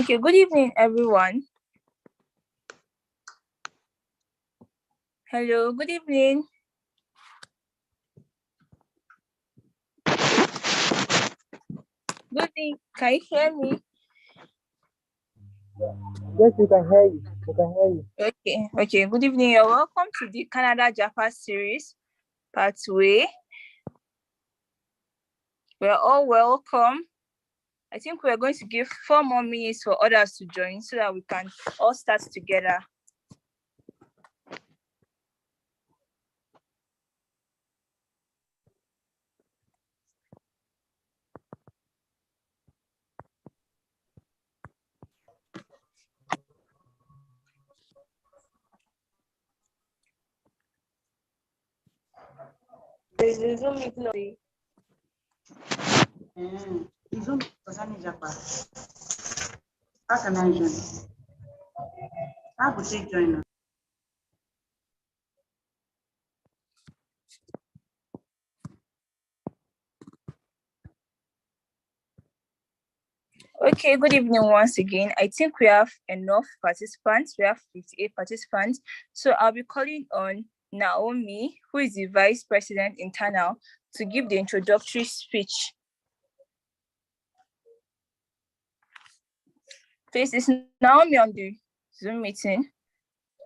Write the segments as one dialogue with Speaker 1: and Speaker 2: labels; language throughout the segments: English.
Speaker 1: Okay, good evening, everyone. Hello, good evening. Good evening. Can you hear me?
Speaker 2: Yes, we can hear you. We can hear you.
Speaker 1: Okay. Good evening. You're welcome to the Canada Japa series, pathway. We're all welcome. I think we're going to give 4 more minutes for others to join so that we can all start together.
Speaker 3: There's a Zoom meeting.
Speaker 4: Zoom Japa. How can I join? How could she join us?
Speaker 1: Okay, good evening once again. I think we have enough participants. We have 58 participants. So I'll be calling on Naomi, who is the Vice President Internal, to give the introductory speech. Please, is Naomi on the Zoom meeting?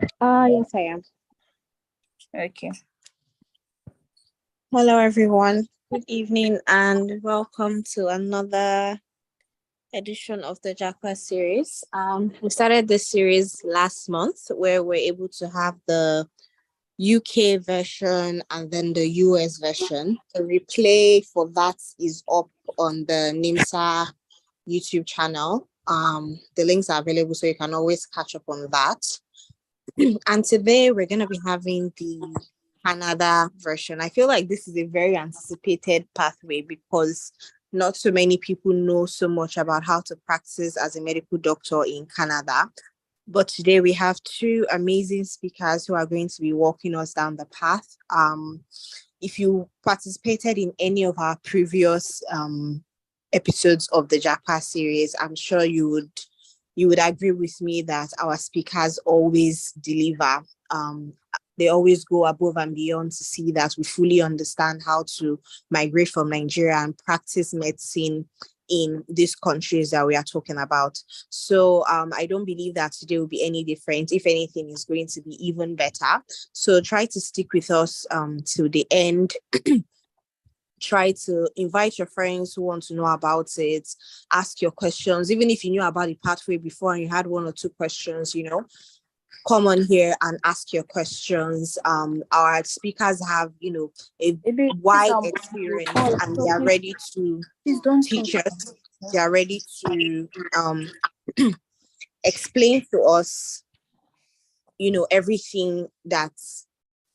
Speaker 3: Yes, I am.
Speaker 1: Okay.
Speaker 3: Hello, everyone. Good evening and welcome to another edition of the Japa series. We started this series last month where we're able to have the UK version and then the US version. The replay for that is up on the NIMSA YouTube channel. The links are available so you can always catch up on that. And today we're going to be having the Canada version. I feel like this is a very anticipated pathway because not so many people know so much about how to practice as a medical doctor in Canada. But today we have 2 amazing speakers who are going to be walking us down the path. If you participated in any of our previous episodes of the Japa series, I'm sure you would agree with me that our speakers always deliver. They always go above and beyond to see that we fully understand how to migrate from Nigeria and practice medicine in these countries that we are talking about. So I don't believe that today will be any different. If anything, is going to be even better. So try to stick with us to the end. Try to invite your friends who want to know about it, ask your questions. Even if you knew about the pathway before and you had 1 or 2 questions, come on here and ask your questions. Our speakers have, a wide experience and they are ready to teach us. They are ready to explain to us, everything that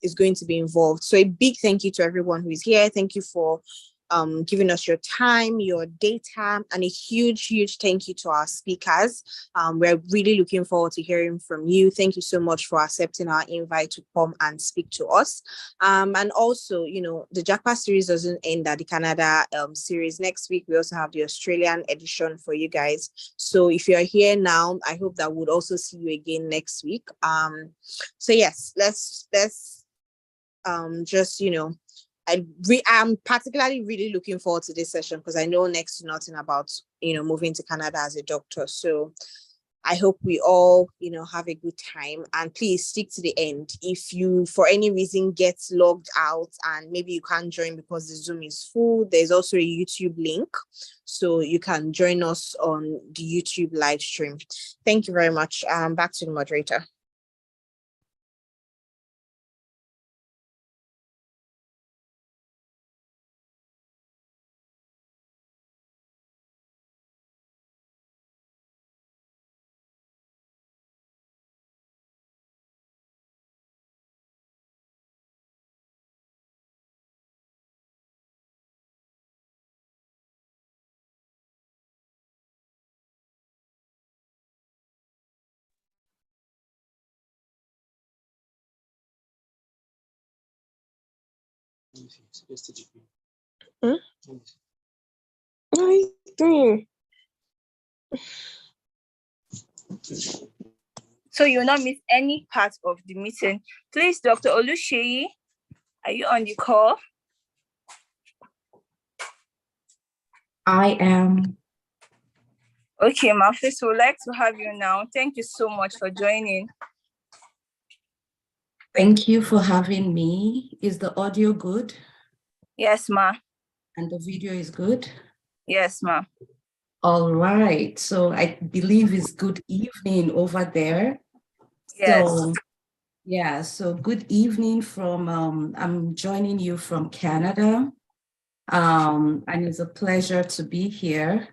Speaker 3: is going to be involved. So a big thank you to everyone who is here. Thank you for giving us your time, your data, and a huge thank you to our speakers. We're really looking forward to hearing from you. Thank you so much for accepting our invite to come and speak to us. And also, the Japa series doesn't end at the Canada series. Next week, we also have the Australian edition for you guys. So if you're here now, I hope that we'll also see you again next week. So yes, let's just, I'm particularly really looking forward to this session because I know next to nothing about, moving to Canada as a doctor. So I hope we all, have a good time, and please stick to the end. If you, for any reason, get logged out and maybe you can't join because the Zoom is full, there's also a YouTube link. So you can join us on the YouTube live stream. Thank you very much. Back to the moderator. What are you doing?
Speaker 1: so you will not miss any part of the meeting. Please, Dr. Olusheyi, are you on the call?
Speaker 5: I am.
Speaker 1: Okay, ma, first, we would like to have you now. Thank you so much for joining.
Speaker 5: Thank you for having me. Is the audio good?
Speaker 1: Yes, ma.
Speaker 5: And the video is good?
Speaker 1: Yes, ma.
Speaker 5: All right. So I believe it's good evening over there.
Speaker 1: Yes.
Speaker 5: So yeah, so good evening from, I'm joining you from Canada. And it's a pleasure to be here.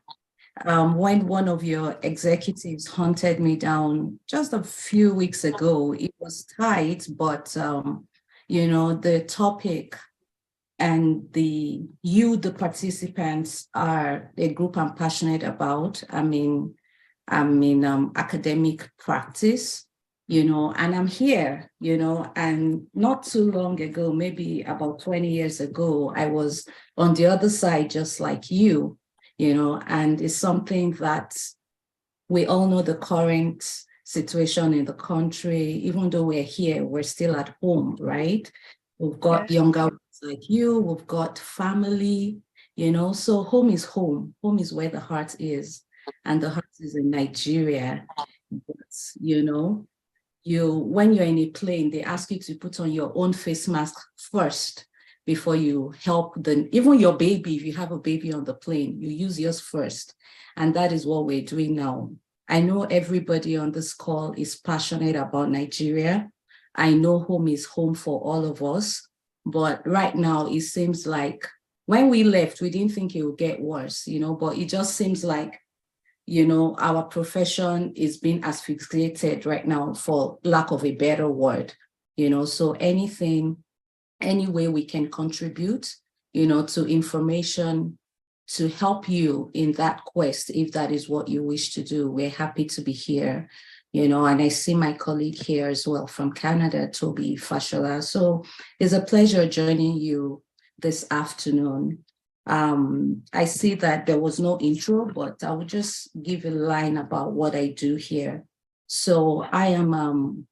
Speaker 5: When one of your executives hunted me down just a few weeks ago, it was tight, but you know, the topic and the participants are a group I'm passionate about. I'm in academic practice, you know, and I'm here, you know, and not too long ago, maybe about 20 years ago, I was on the other side, just like you know, and it's something that we all know the current situation in the country. Even though we're here, we're still at home, right? We've got younger like you, we've got family, you know, so home is home. Home is where the heart is, and the heart is in Nigeria. But, you know, when you're in a plane, they ask you to put on your own face mask first before you help even your baby. If you have a baby on the plane, you use yours first. And that is what we're doing now. I know everybody on this call is passionate about Nigeria. I know home is home for all of us, but right now it seems like when we left, we didn't think it would get worse, you know, but it just seems like, you know, our profession is being asphyxiated right now, for lack of a better word, you know, so any way we can contribute, you know, to information to help you in that quest, if that is what you wish to do, we're happy to be here, you know, and I see my colleague here as well from Canada, Toby Fashola. So it's a pleasure joining you this afternoon. I see that there was no intro, but I will just give a line about what I do here. So I am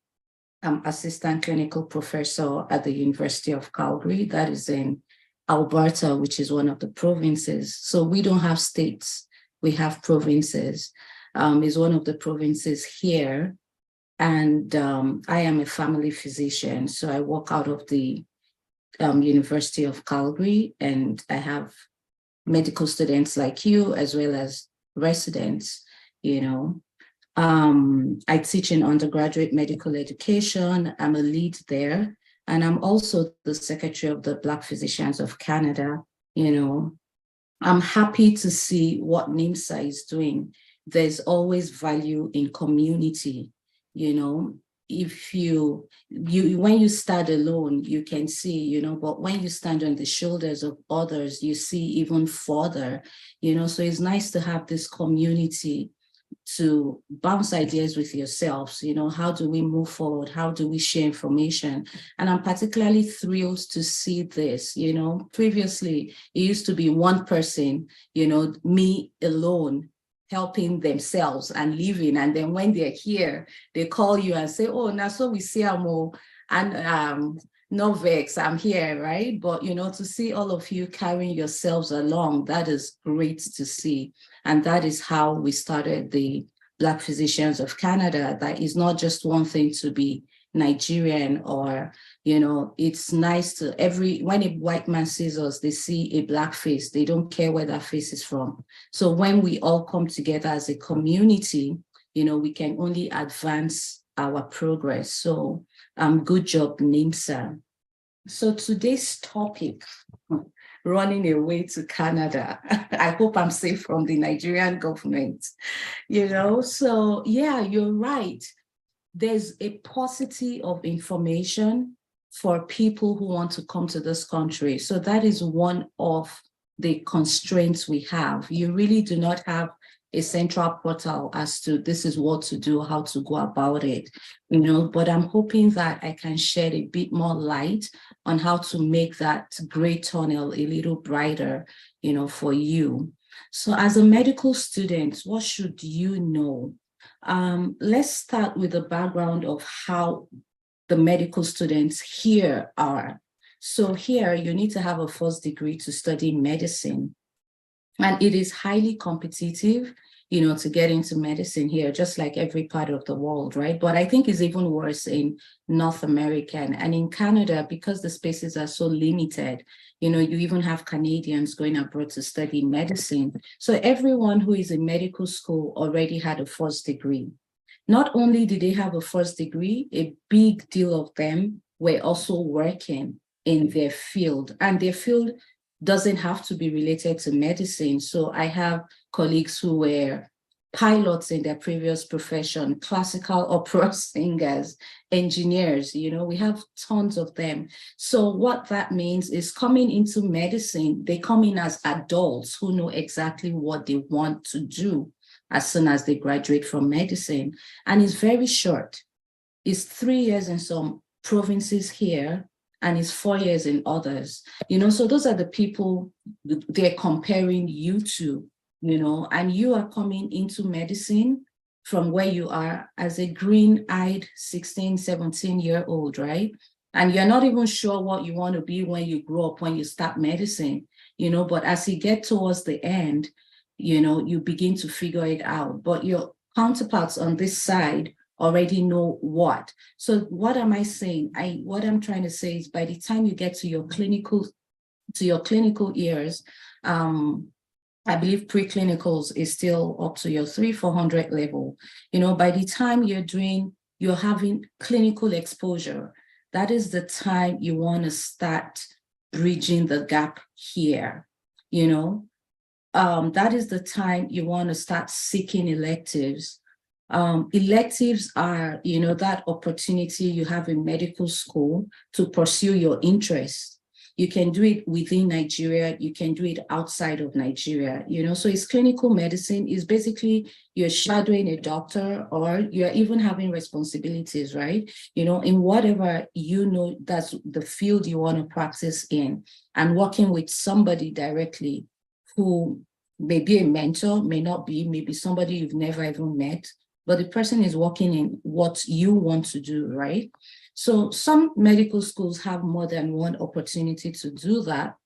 Speaker 5: I'm assistant clinical professor at the University of Calgary, that is in Alberta, which is one of the provinces. So we don't have states, we have provinces. Is one of the provinces here. And I am a family physician. So I work out of the University of Calgary, and I have medical students like you, as well as residents, you know. I teach in undergraduate medical education. I'm a lead there. And I'm also the secretary of the Black Physicians of Canada. You know, I'm happy to see what NIMSA is doing. There's always value in community, you know. If when you start alone, you can see, you know, but when you stand on the shoulders of others, you see even further, you know. So it's nice to have this community to bounce ideas with yourselves, you know, how do we move forward? How do we share information? And I'm particularly thrilled to see this, you know. Previously, it used to be one person, you know, me alone, helping themselves and living. And then when they're here, they call you and say, oh, now so we see Amo and no vex, I'm here, right? But, you know, to see all of you carrying yourselves along, that is great to see. And that is how we started the Black Physicians of Canada. That is not just one thing to be Nigerian, or, you know, it's nice to when a white man sees us, they see a Black face, they don't care where that face is from. So when we all come together as a community, you know, we can only advance our progress. So good job, NIMSA. So today's topic, running away to Canada. I hope I'm safe from the Nigerian government, you know? So yeah, you're right. There's a paucity of information for people who want to come to this country. So that is one of the constraints we have. You really do not have a central portal as to this is what to do, how to go about it, you know, but I'm hoping that I can shed a bit more light on how to make that gray tunnel a little brighter, you know, for you. So as a medical student, what should you know Let's start with the background of how the medical students here are. So here you need to have a first degree to study medicine. And it is highly competitive, to get into medicine here, just like every part of the world, right? But I think it's even worse in North America and in Canada, because the spaces are so limited. You even have Canadians going abroad to study medicine. So everyone who is in medical school already had a first degree. Not only did they have a first degree, a big deal of them were also working in their field, and their field doesn't have to be related to medicine. So I have colleagues who were pilots in their previous profession, classical opera singers, engineers, we have tons of them. So what that means is, coming into medicine, they come in as adults who know exactly what they want to do as soon as they graduate from medicine. And it's very short. It's 3 years in some provinces here, and it's 4 years in others. So those are the people they're comparing you to, and you are coming into medicine from where you are as a green-eyed 16, 17-year-old, right? And you're not even sure what you want to be when you grow up, when you start medicine, but as you get towards the end, you begin to figure it out. But your counterparts on this side already know what. So what am I saying? What I'm trying to say is, by the time you get to your clinical years, I believe preclinicals is still up to your 300-400 level. By the time you're having clinical exposure, that is the time you want to start bridging the gap here. That is the time you want to start seeking electives. Electives are, that opportunity you have in medical school to pursue your interests. You can do it within Nigeria, you can do it outside of Nigeria, so it's clinical medicine. Is basically you're shadowing a doctor, or you're even having responsibilities, right? In whatever, that's the field you want to practice in, and working with somebody directly who may be a mentor, may not be, maybe somebody you've never even met, but the person is working in what you want to do, right? So some medical schools have more than one opportunity to do that.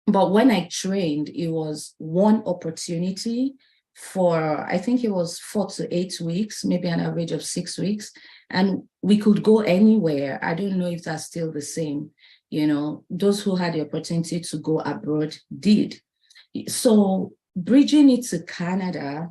Speaker 5: But when I trained, it was one opportunity for, I think it was 4 to 8 weeks, maybe an average of 6 weeks. And we could go anywhere. I don't know if that's still the same. Those who had the opportunity to go abroad did. So bridging it to Canada,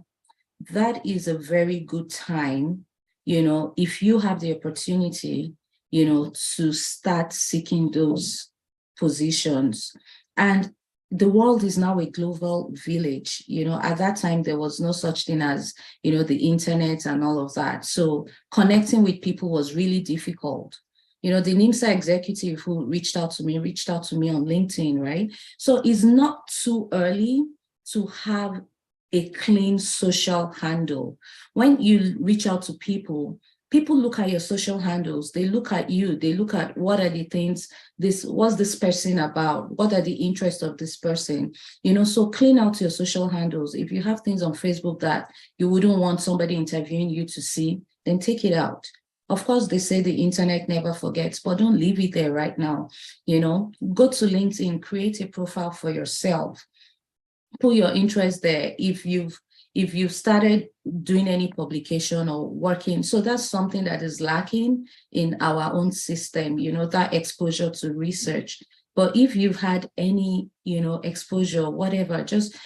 Speaker 5: that is a very good time, if you have the opportunity, to start seeking those positions. And the world is now a global village. At that time, there was no such thing as, the internet and all of that. So connecting with people was really difficult. The NIMSA executive who reached out to me on LinkedIn, right? So it's not too early to have a clean social handle. When you reach out to people look at your social handles, they look at you, they look at what are the things, what's this person about? What are the interests of this person? So clean out your social handles. If you have things on Facebook that you wouldn't want somebody interviewing you to see, then take it out. Of course, they say the internet never forgets, but don't leave it there right now. Go to LinkedIn, create a profile for yourself, put your interest there. If you've started doing any publication or working, so that's something that is lacking in our own system, that exposure to research. But if you've had any, exposure, whatever, just,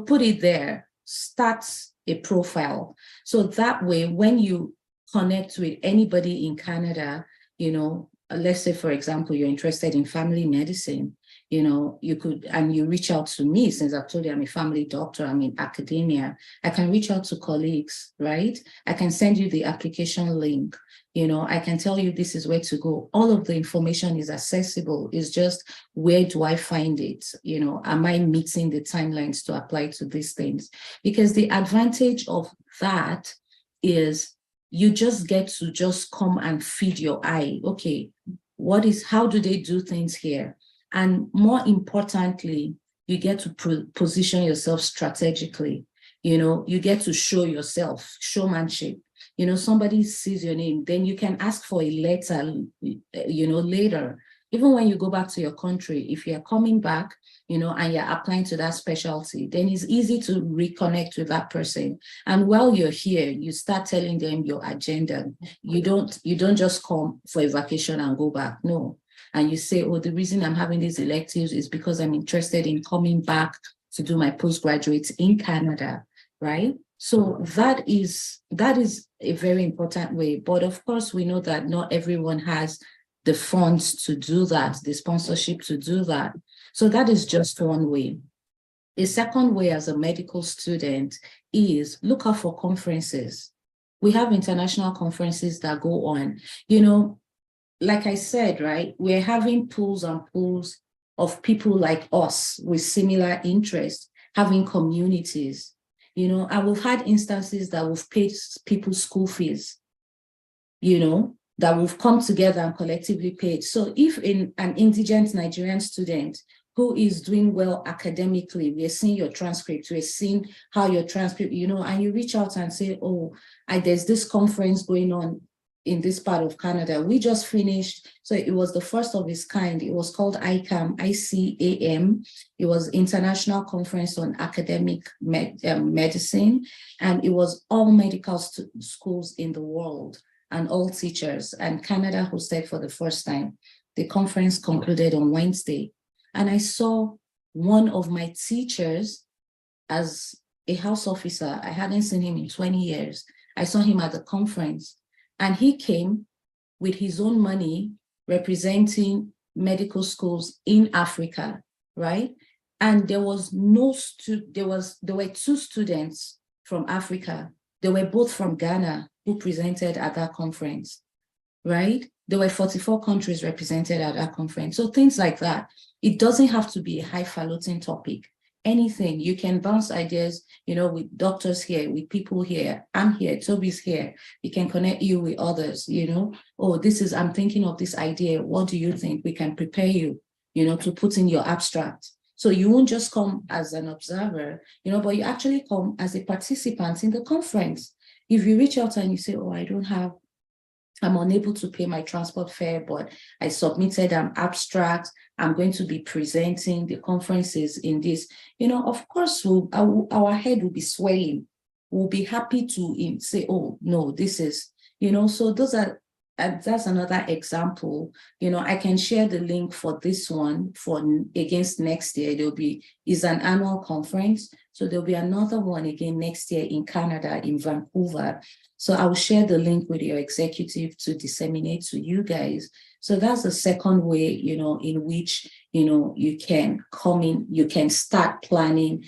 Speaker 5: put it there, start a profile. So that way, when you connect with anybody in Canada, let's say, for example, you're interested in family medicine, you could, and you reach out to me, since I've told you I'm a family doctor, I'm in academia, I can reach out to colleagues, right? I can send you the application link, I can tell you this is where to go. All of the information is accessible. It's just, where do I find it? Am I meeting the timelines to apply to these things? Because the advantage of that is you just get to just come and feed your eye. Okay, how do they do things here? And more importantly, you get to position yourself strategically. You get to show yourself, showmanship. Somebody sees your name, then you can ask for a letter, later. Even when you go back to your country, if you're coming back, and you're applying to that specialty, then it's easy to reconnect with that person. And while you're here, you start telling them your agenda. You don't just come for a vacation and go back. No. And you say, oh, the reason I'm having these electives is because I'm interested in coming back to do my postgraduate in Canada, right? So that is a very important way. But of course, we know that not everyone has the funds to do that, the sponsorship to do that. So that is just one way. A second way as a medical student is look out for conferences. We have international conferences that go on. Like I said, right, we're having pools and pools of people like us with similar interests, having communities. And we've had instances that we've paid people school fees, that we've come together and collectively paid. So if an indigent Nigerian student who is doing well academically, we're seeing your transcript, we're seeing how your transcript, and you reach out and say, oh, there's this conference going on in this part of Canada. We just finished, so it was the first of its kind. It was called ICAM, ICAM. It was International Conference on Academic Medicine, and it was all medical schools in the world and all teachers, and Canada hosted for the first time. The conference concluded on Wednesday, and I saw one of my teachers as a house officer. I hadn't seen him in 20 years. I saw him at the conference. And he came with his own money representing medical schools in Africa, right? And there were two students from Africa. They were both from Ghana who presented at that conference, right? There were 44 countries represented at that conference. So things like that. It doesn't have to be a highfalutin topic. Anything, you can bounce ideas, with doctors here, with people here. I'm here, Toby's here. We can connect you with others, oh, I'm thinking of this idea. What do you think? We can prepare you, to put in your abstract. So you won't just come as an observer, but you actually come as a participant in the conference. If you reach out and you say, oh, I'm unable to pay my transport fare, but I submitted an abstract. I'm going to be presenting the conferences in this. Of course, our head will be swelling. We'll be happy to say, oh, no, this is, so that's another example. I can share the link for this one against next year. It's an annual conference. So there'll be another one again next year in Canada, in Vancouver. So I will share the link with your executive to disseminate to you guys. So that's the second way, in which, you can come in, you can start planning,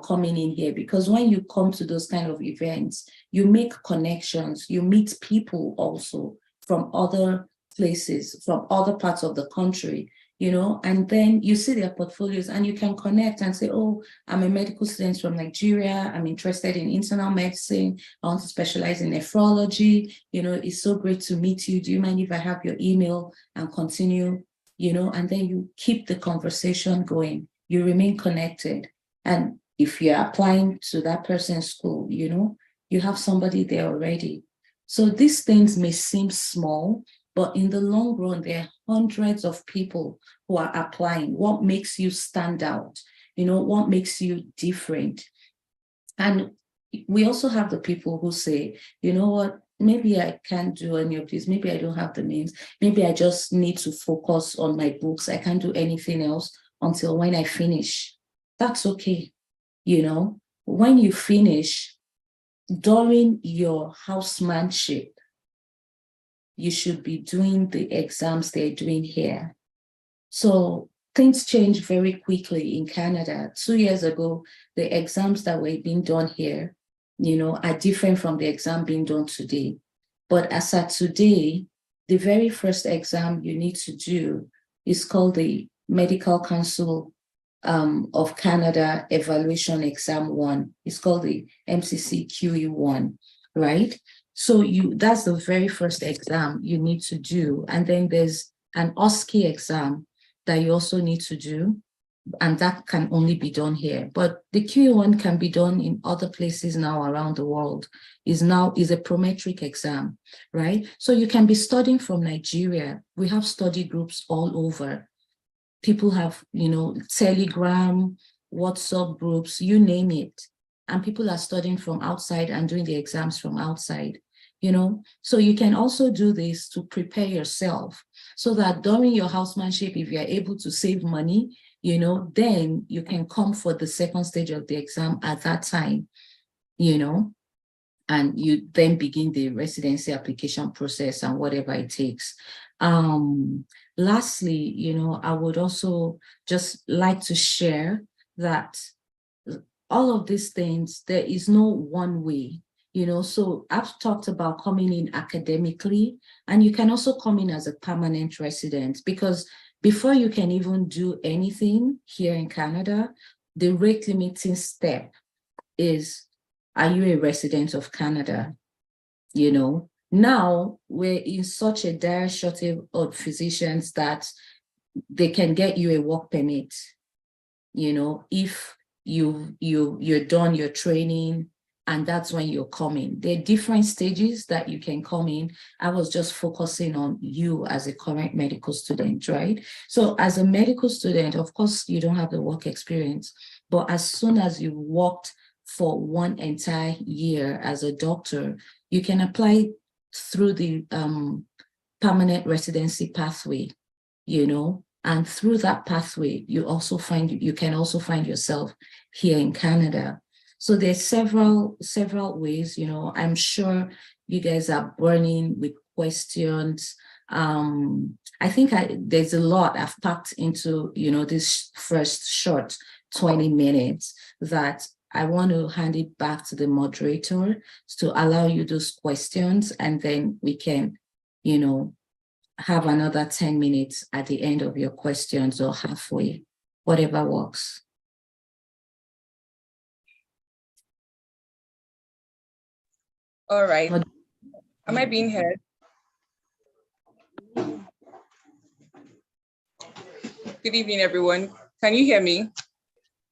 Speaker 5: coming in here. Because when you come to those kind of events, you make connections, you meet people also from other places, from other parts of the country, and then you see their portfolios and you can connect and say, oh, I'm a medical student from Nigeria. I'm interested in internal medicine. I want to specialize in nephrology. It's so great to meet you. Do you mind if I have your email and continue, and then you keep the conversation going. You remain connected. And if you're applying to that person's school, you have somebody there already. So these things may seem small, but in the long run, there are hundreds of people who are applying. What makes you stand out? What makes you different? And we also have the people who say, you know what, maybe I can't do any of this. Maybe I don't have the means. Maybe I just need to focus on my books. I can't do anything else until when I finish. That's okay. When you finish, during your housemanship, you should be doing the exams they're doing here. So things change very quickly in Canada. 2 years ago, the exams that were being done here, are different from the exam being done today. But as at today, the very first exam you need to do is called the Medical Council of Canada Evaluation Exam 1. It's called the MCCQE 1, right? So that's the very first exam you need to do. And then there's an OSCE exam that you also need to do. and that can only be done here. But the QE1 can be done in other places now around the world. Is a prometric exam, right? So you can be studying from Nigeria. We have study groups all over. People have, Telegram, WhatsApp groups, you name it. And people are studying from outside and doing the exams from outside, So you can also do this to prepare yourself so that during your housemanship, if you're able to save money, then you can come for the second stage of the exam at that time, and you then begin the residency application process and whatever it takes. Lastly, I would also just like to share that all of these things, there is no one way, so I've talked about coming in academically, and you can also come in as a permanent resident, because before you can even do anything here in Canada, the rate limiting step is, are you a resident of Canada? Now we're in such a dire shortage of physicians that they can get you a work permit, if you're done your training, and that's when you're coming. There are different stages that you can come in. I was just focusing on you as a current medical student, right? So as a medical student, of course, you don't have the work experience, but as soon as you worked for one entire year as a doctor, you can apply through the permanent residency pathway, and through that pathway, you can also find yourself here in Canada. So there's several ways, I'm sure you guys are burning with questions. I think there's a lot I've packed into, this first short 20 minutes that I want to hand it back to the moderator to allow you those questions, and then we can, have another 10 minutes at the end of your questions or halfway, whatever works.
Speaker 6: All right. Am I being heard? Good evening, everyone. Can you hear me?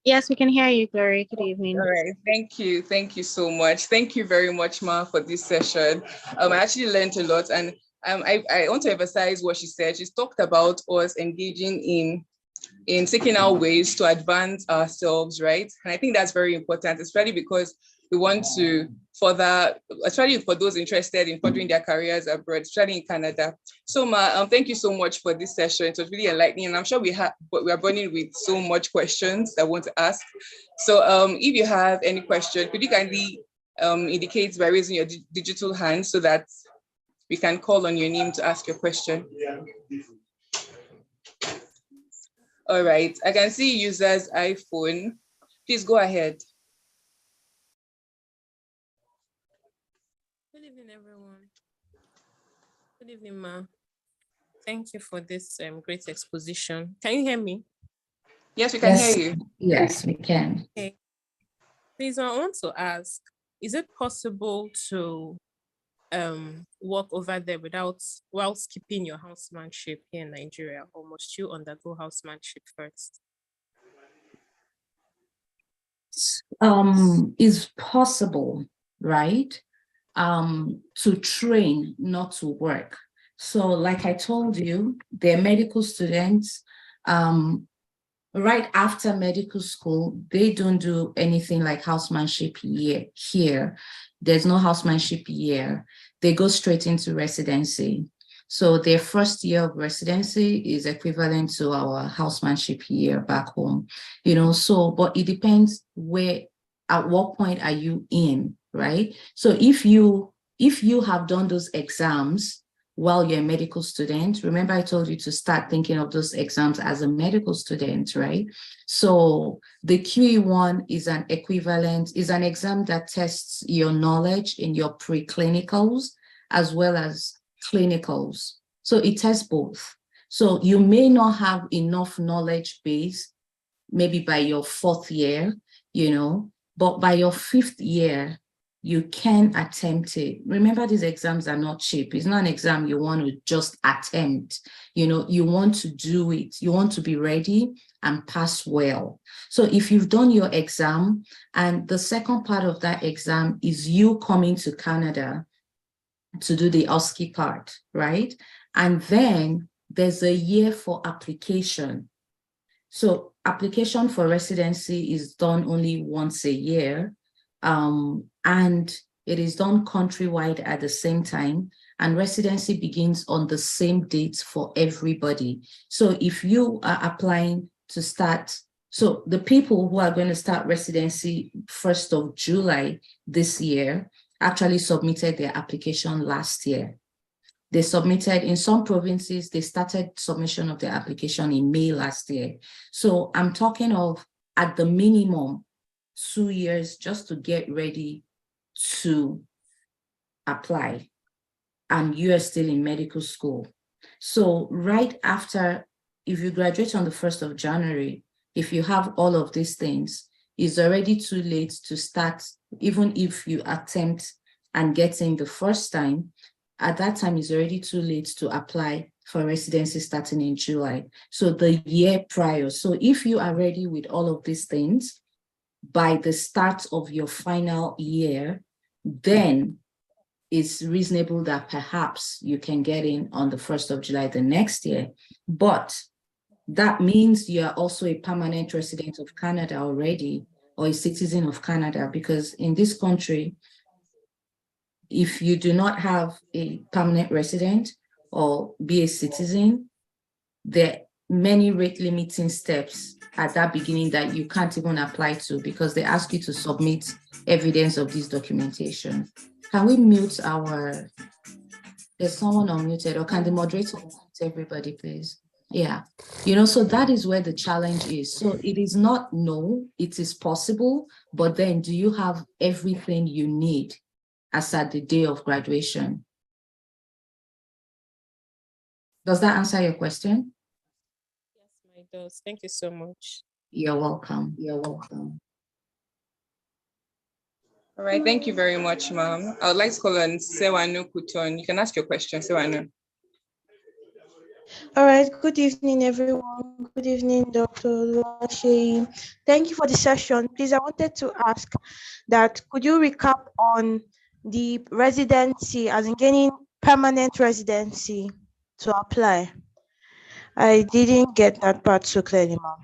Speaker 3: Yes, we can hear you, Glory. Good evening.
Speaker 6: All right. Thank you. Thank you so much. Thank you very much, Ma, for this session. I actually learned a lot, and I want to emphasize what she said. She's talked about us engaging in seeking out ways to advance ourselves, right? And I think that's very important, especially because we want to further, especially for those interested in furthering their careers abroad, especially in Canada. So, Ma, thank you so much for this session. It was really enlightening, and I'm sure we are burning with so much questions that I want to ask. So, if you have any question, could you kindly indicate by raising your digital hand so that we can call on your name to ask your question? All right, I can see users iPhone. Please go ahead.
Speaker 7: Good evening, everyone. Good evening, Ma. Thank you for this great exposition. Can you hear me?
Speaker 6: Yes, we can hear you.
Speaker 5: Yes, we can.
Speaker 7: Okay. Please, I want to ask, is it possible to work over there while skipping your housemanship here in Nigeria, or must you undergo housemanship first?
Speaker 5: Is possible, right? To train, not to work. So like I told you, they're medical students. Right after medical school, they don't do anything like housemanship here. There's no housemanship year. They go straight into residency. So their first year of residency is equivalent to our housemanship year back home, but it depends at what point are you in, right? So if you have done those exams while you're a medical student, remember I told you to start thinking of those exams as a medical student, right? So the QE1 is an exam that tests your knowledge in your preclinicals as well as clinicals. So it tests both. So you may not have enough knowledge base maybe by your 4th year, but by your 5th year, you can attempt it. Remember, these exams are not cheap. It's not an exam you want to just attempt. You know, you want to do it. You want to be ready and pass well. So if you've done your exam, and the second part of that exam is you coming to Canada to do the OSCE part, right? And then there's a year for application. So application for residency is done only once a year, and it is done countrywide at the same time, and residency begins on the same date for everybody. So if you are applying to start, so the people who are going to start residency 1st of July this year actually submitted their application last year. They submitted in some provinces, they started submission of their application in May last year. So I'm talking of at the minimum 2 years just to get ready to apply. And you are still in medical school. So right after, if you graduate on the 1st of January, if you have all of these things, it's already too late to start, even if you attempt and get in the first time. At that time, it's already too late to apply for residency starting in July. So the year prior. So if you are ready with all of these things by the start of your final year, then it's reasonable that perhaps you can get in on the 1st of July the next year. But that means you are also a permanent resident of Canada already, or a citizen of Canada, because in this country, if you do not have a permanent resident or be a citizen, there are many rate limiting steps at that beginning that you can't even apply to, because they ask you to submit evidence of this documentation. Can we mute our, there's someone unmuted, or can the moderator mute everybody, please? Yeah, you know, so that is where the challenge is. So it is not no, it is possible, but then do you have everything you need as at the day of graduation? Does that answer your question?
Speaker 7: Yes, it does. Thank you so much.
Speaker 5: You're welcome. You're welcome.
Speaker 6: All right, thank you very much, ma'am. I would like to call on Sewanu Kuton. You can ask your question, Sewanu.
Speaker 8: All right, good evening, everyone. Good evening, Dr. Oluwaseyi. Thank you for the session. Please, I wanted to ask that could you recap on the residency, as in gaining permanent residency to apply? I didn't get that part so clearly, ma'am.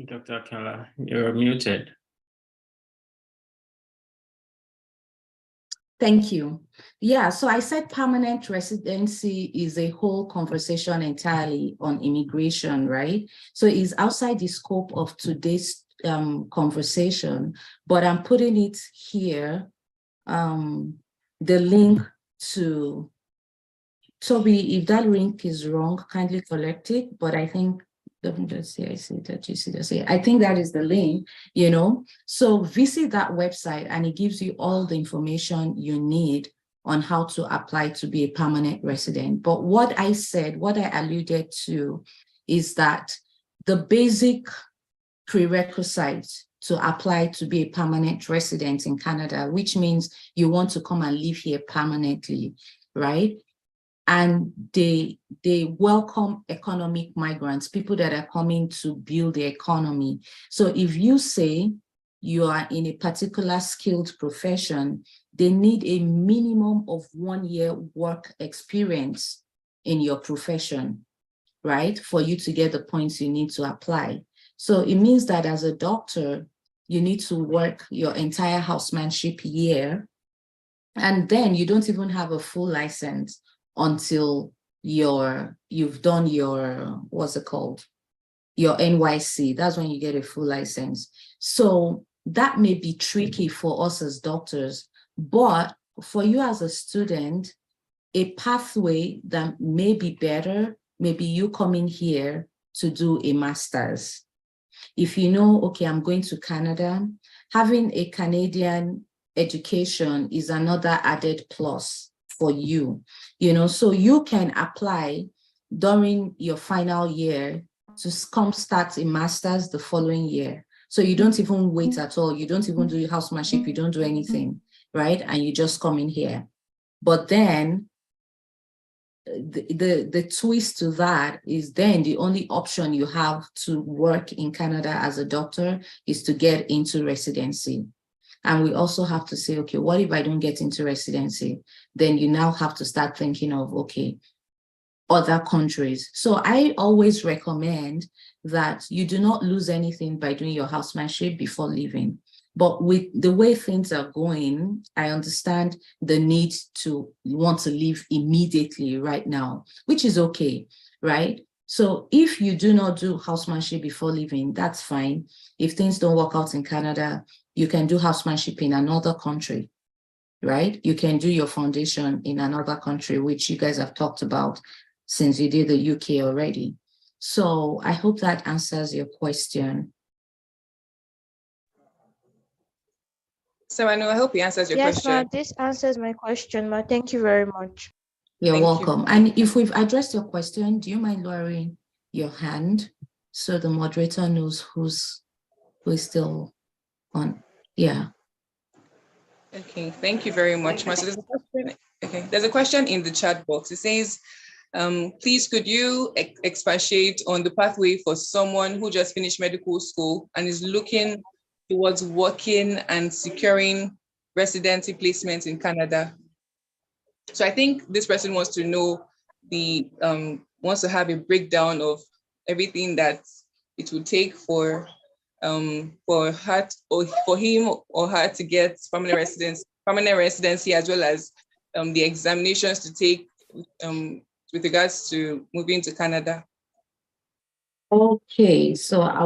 Speaker 9: Dr. Akinola, you're muted.
Speaker 5: Thank you. Yeah, so I said permanent residency is a whole conversation entirely on immigration, right? So it's outside the scope of today's conversation, but I'm putting it here, the link to Toby. If that link is wrong, kindly correct it, but I think, let me just see, I see that you see this. I think that is the link, you know. So visit that website and it gives you all the information you need on how to apply to be a permanent resident. But what I said, what I alluded to is that the basic prerequisite to apply to be a permanent resident in Canada, which means you want to come and live here permanently, right? And they welcome economic migrants, people that are coming to build the economy. So if you say you are in a particular skilled profession, they need a minimum of 1 year work experience in your profession, right? For you to get the points you need to apply. So it means that as a doctor, you need to work your entire housemanship year, and then you don't even have a full license until you've done your, what's it called? Your NYC. That's when you get a full license. So that may be tricky for us as doctors, but for you as a student, a pathway that may be better, maybe you coming here to do a master's. if you know, okay, I'm going to Canada, having a Canadian education is another added plus for you, so you can apply during your final year to come start a master's the following year. So you don't even wait at all. You don't even do housemanship. You don't do anything, right? And you just come in here. But then the twist to that is then the only option you have to work in Canada as a doctor is to get into residency. And we also have to say, okay, what if I don't get into residency? Then you now have to start thinking of, okay, other countries. So I always recommend that you do not lose anything by doing your housemanship before leaving. But with the way things are going, I understand the need to want to leave immediately right now, which is okay, right? So if you do not do housemanship before leaving, that's fine. If things don't work out in Canada, you can do housemanship in another country, right? You can do your foundation in another country, which you guys have talked about since you did the UK already. So I hope that answers your question.
Speaker 6: So I know, I hope he answers your
Speaker 8: Yes,
Speaker 6: question.
Speaker 8: ma, this answers my question, ma. Thank you very much.
Speaker 5: You're
Speaker 6: Thank
Speaker 5: welcome.
Speaker 6: you.
Speaker 5: And if we've addressed your question, do you mind lowering your hand so the moderator knows who is still on? Yeah.
Speaker 6: Okay, thank you very much, Ma. So there's a question. Okay, there's a question in the chat box. It says, please could you expatiate on the pathway for someone who just finished medical school and is looking towards working and securing residency placements in Canada? So I think this person wants to know wants to have a breakdown of everything that it would take for her or for him or her to get permanent residency, as well as the examinations to take with regards to moving to Canada.
Speaker 5: Okay, so I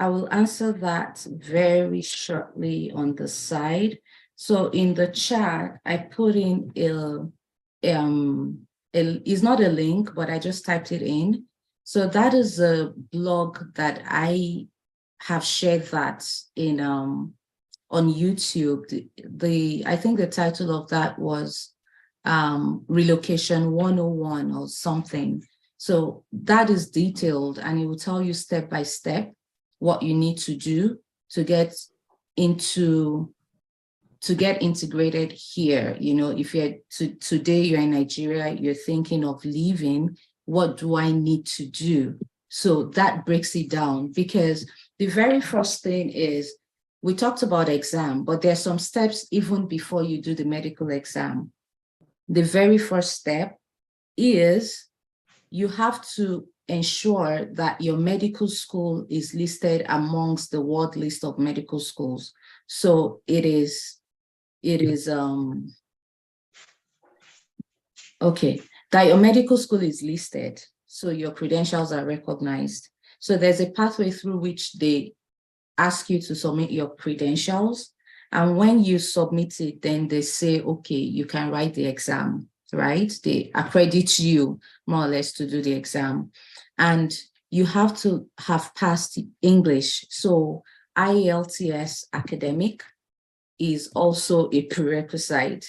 Speaker 5: will answer that very shortly on the side. So in the chat, I put in it's not a link, but I just typed it in. So that is a blog that I have shared that in on YouTube. I think the title of that was Relocation 101 or something. So that is detailed and it will tell you step by step what you need to do to get integrated here. If today you're in Nigeria, you're thinking of leaving, what do I need to do? So that breaks it down, because the very first thing is, we talked about exam, but there's some steps even before you do the medical exam. The very first step is you have to ensure that your medical school is listed amongst the world list of medical schools. So it is okay, that your medical school is listed, so your credentials are recognized. So there's a pathway through which they ask you to submit your credentials. And when you submit it, then they say, okay, you can write the exam, right? They accredit you more or less to do the exam. And you have to have passed English. So IELTS academic is also a prerequisite,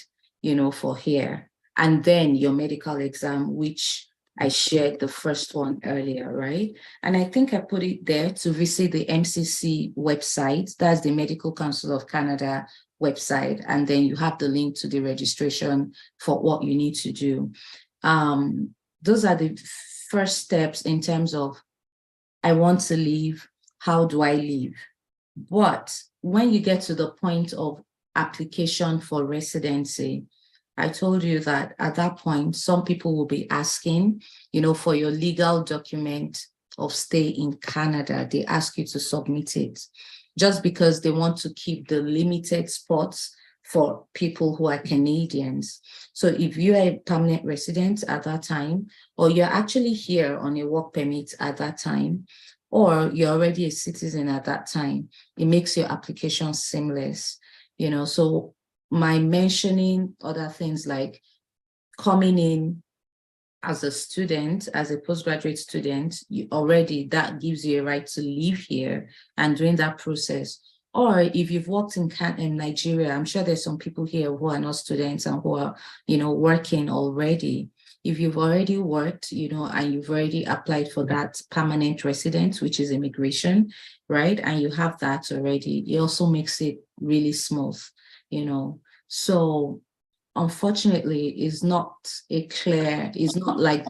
Speaker 5: for here. And then your medical exam, which I shared the first one earlier, right? And I think I put it there to visit the MCC website. That's the Medical Council of Canada website. And then you have the link to the registration for what you need to do. Those are the first steps in terms of, I want to leave, how do I leave? But when you get to the point of application for residency, I told you that at that point, some people will be asking, for your legal document of stay in Canada. They ask you to submit it just because they want to keep the limited spots for people who are Canadians. So if you are a permanent resident at that time, or you're actually here on a work permit at that time, or you're already a citizen at that time, it makes your application seamless, So my mentioning other things like coming in as a student, as a postgraduate student, you already, that gives you a right to live here and during that process. Or if you've worked in Nigeria, I'm sure there's some people here who are not students and who are, working already. If you've already worked, and you've already applied for that permanent residence, which is immigration, right? And you have that already, it also makes it really smooth, So unfortunately, it's not like,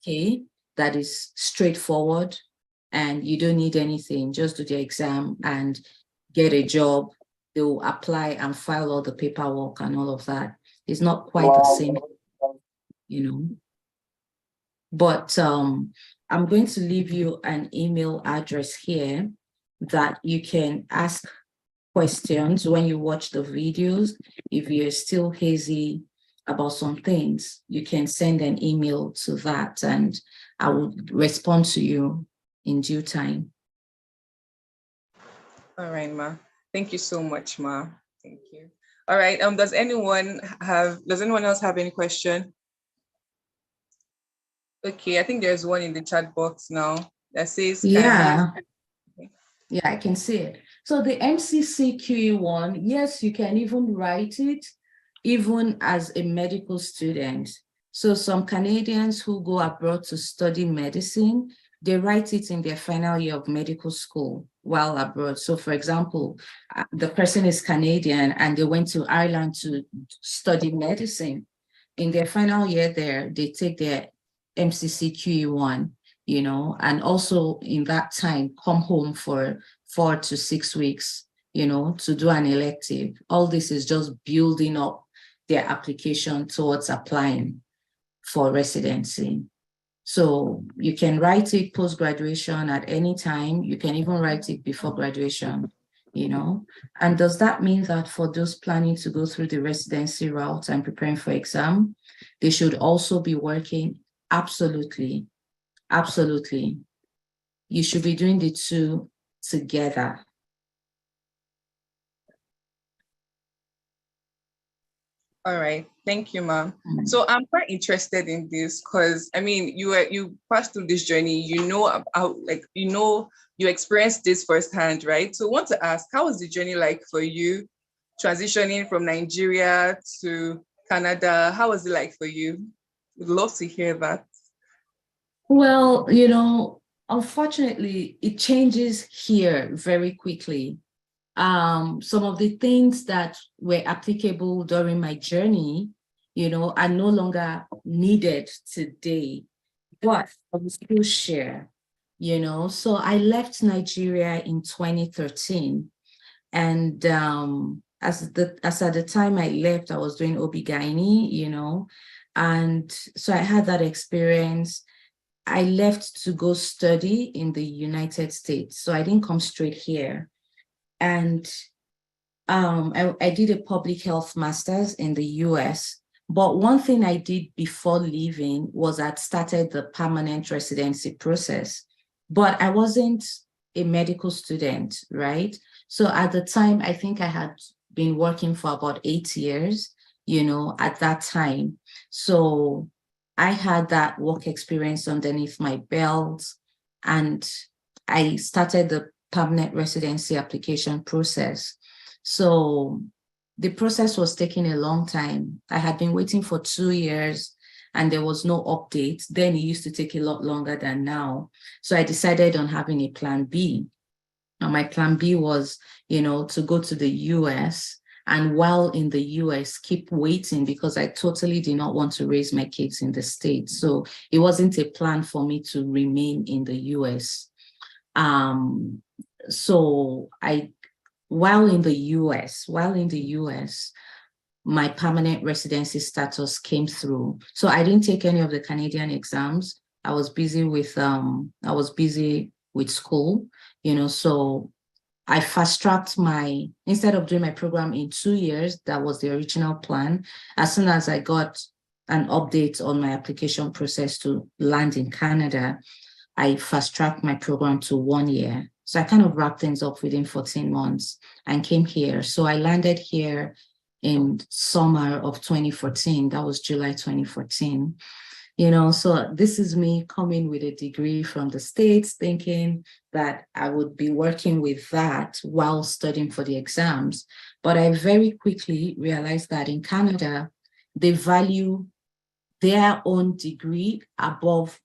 Speaker 5: okay, that is straightforward and you don't need anything, just do the exam and get a job. They'll apply and file all the paperwork and all of that. It's not quite the same, But I'm going to leave you an email address here that you can ask questions when you watch the videos. If you're still hazy about some things, you can send an email to that and I will respond to you in due time.
Speaker 6: All right, Ma. Thank you so much, Ma. Thank you. All right. Does anyone else have any question? Okay, I think there's one in the chat box now that says,
Speaker 5: Yeah, I can see it. So the MCCQE one, yes, you can even write it even as a medical student. So some Canadians who go abroad to study medicine, they write it in their final year of medical school while abroad. So for example, the person is Canadian and they went to Ireland to study medicine. In their final year there, they take their MCCQE1, and also in that time, come home for 4 to 6 weeks, to do an elective. All this is just building up their application towards applying for residency. So you can write it post-graduation at any time. You can even write it before graduation, And does that mean that for those planning to go through the residency route and preparing for exam, they should also be working? Absolutely. Absolutely. You should be doing the two together.
Speaker 6: All right, thank you, ma'am. So I'm quite interested in this because you passed through this journey, you experienced this firsthand, right? So I want to ask, how was the journey like for you transitioning from Nigeria to Canada? How was it like for you? Would love to hear that.
Speaker 5: Well, unfortunately, it changes here very quickly. Some of the things that were applicable during my journey, are no longer needed today, but I will still share, So I left Nigeria in 2013. And as at the time I left, I was doing OB-GYN, and so I had that experience. I left to go study in the United States. So I didn't come straight here. And I did a public health master's in the US. But one thing I did before leaving was I started the permanent residency process. But I wasn't a medical student, right? So at the time, I think I had been working for about 8 years, at that time. So I had that work experience underneath my belt, and I started the permanent residency application process. So the process was taking a long time. I had been waiting for 2 years and there was no update. Then it used to take a lot longer than now. So I decided on having a plan B. And my plan B was, to go to the US, and while in the US, keep waiting because I totally did not want to raise my kids in the States. So it wasn't a plan for me to remain in the US. So while in the US, my permanent residency status came through. So I didn't take any of the Canadian exams. I was busy with school, so I fast-tracked instead of doing my program in 2 years, that was the original plan. As soon as I got an update on my application process to land in Canada, I fast-tracked my program to 1 year. So I kind of wrapped things up within 14 months and came here. So I landed here in summer of 2014. That was July 2014. So this is me coming with a degree from the States, thinking that I would be working with that while studying for the exams. But I very quickly realized that in Canada, they value their own degree above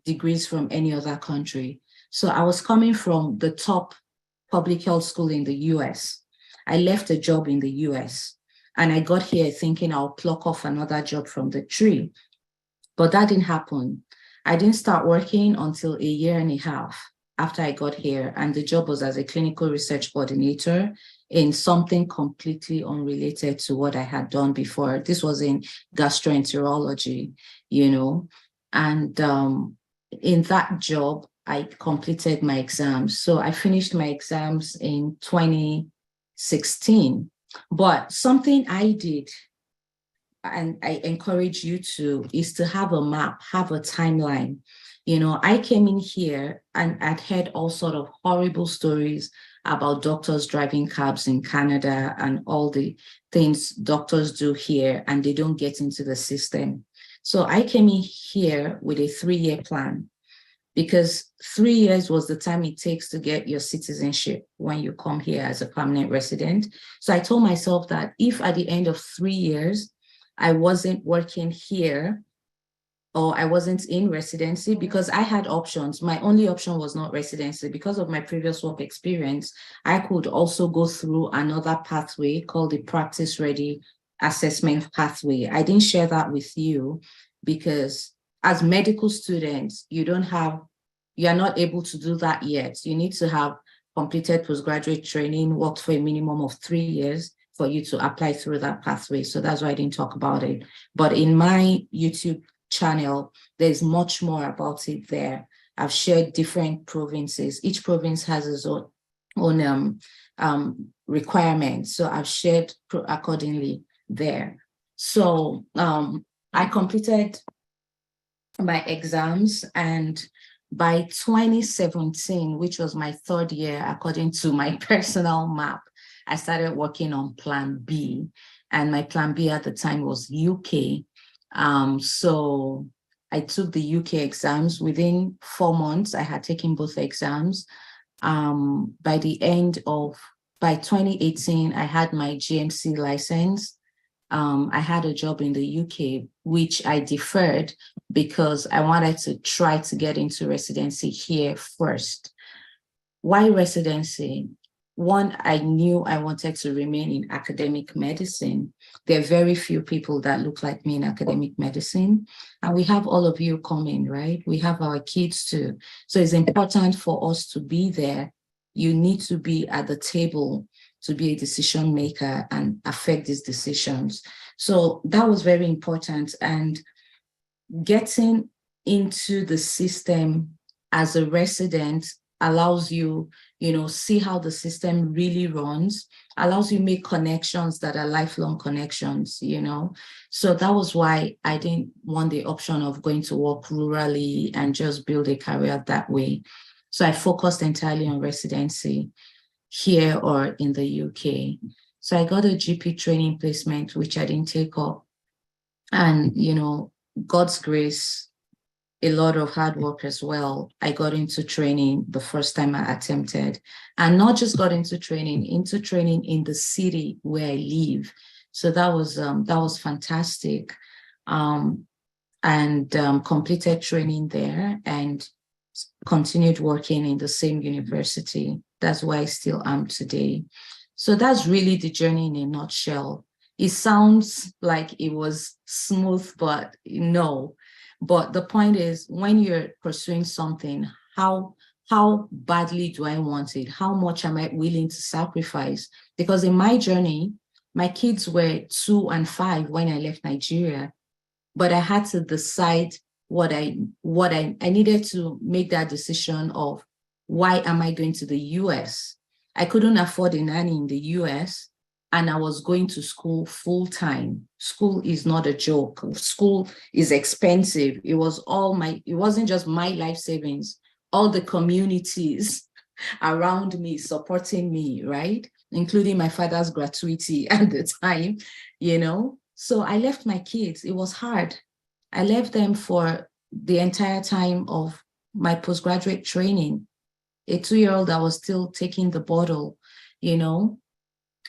Speaker 5: degrees from any other country. So I was coming from the top public health school in the US. I left a job in the US and I got here thinking I'll pluck off another job from the tree. But that didn't happen. I didn't start working until a year and a half after I got here. And the job was as a clinical research coordinator in something completely unrelated to what I had done before. This was in gastroenterology, and in that job, I completed my exams. So I finished my exams in 2016. But something I did, and I encourage you to, is to have a map, have a timeline. I came in here and I'd heard all sort of horrible stories about doctors driving cabs in Canada and all the things doctors do here, and they don't get into the system. So I came in here with a 3-year plan, because 3 years was the time it takes to get your citizenship when you come here as a permanent resident. So I told myself that if at the end of 3 years, I wasn't working here or I wasn't in residency, because I had options. My only option was not residency. Because of my previous work experience, I could also go through another pathway called the Practice Ready Assessment Pathway. I didn't share that with you because as medical students, you are not able to do that yet. You need to have completed postgraduate training, worked for a minimum of 3 years for you to apply through that pathway. So that's why I didn't talk about it. But in my YouTube channel, there's much more about it there. I've shared different provinces. Each province has its own requirements. So I've shared accordingly there. So I completed my exams, and by 2017, which was my 3rd year, according to my personal map, I started working on Plan B, and my Plan B at the time was UK. So I took the UK exams. Within 4 months, I had taken both exams. By 2018, I had my GMC license. I had a job in the UK, which I deferred because I wanted to try to get into residency here first. Why residency? One, I knew I wanted to remain in academic medicine. There are very few people that look like me in academic medicine. And we have all of you coming, right? We have our kids too. So it's important for us to be there. You need to be at the table to be a decision maker and affect these decisions. So that was very important. And getting into the system as a resident allows you, see how the system really runs, allows you make connections that are lifelong connections, So that was why I didn't want the option of going to work rurally and just build a career that way. So I focused entirely on residency here or in the UK. So I got a GP training placement, which I didn't take up. And, God's grace, a lot of hard work as well. I got into training the first time I attempted, and not just got into training in the city where I live. So that was fantastic. And completed training there and continued working in the same university. That's where I still am today. So that's really the journey in a nutshell. It sounds like it was smooth, but no. But the point is, when you're pursuing something, how badly do I want it? How much am I willing to sacrifice? Because in my journey, my kids were 2 and 5 when I left Nigeria, but I had to decide what I needed to make that decision of why am I going to the US? I couldn't afford a nanny in the US, and I was going to school full time. School is not a joke. School is expensive. It wasn't just my life savings, all the communities around me supporting me, right? Including my father's gratuity at the time, So I left my kids. It was hard. I left them for the entire time of my postgraduate training, a 2-year-old that was still taking the bottle, you know.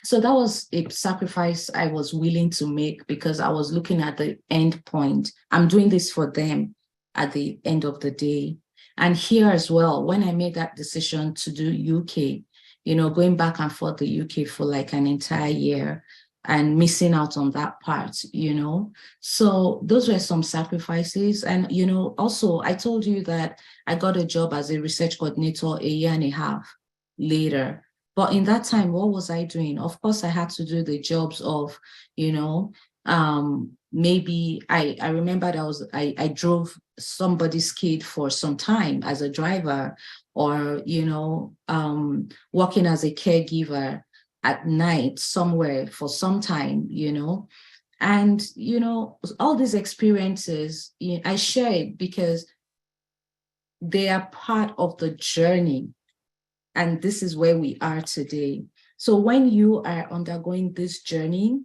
Speaker 5: So that was a sacrifice I was willing to make because I was looking at the end point. I'm doing this for them at the end of the day. And here as well, when I made that decision to do UK, you know, going back and forth the UK for like an entire year and missing out on that part, you know. So those were some sacrifices. And, you know, also I told you that I got a job as a research coordinator a year and a half later. But in that time, what was I doing? Of course, I had to do the jobs of, you know, maybe I remember that I drove somebody's kid for some time as a driver, or, you know, working as a caregiver at night somewhere for some time, you know. And, you know, all these experiences, I share it because they are part of the journey. And this is where we are today. So when you are undergoing this journey,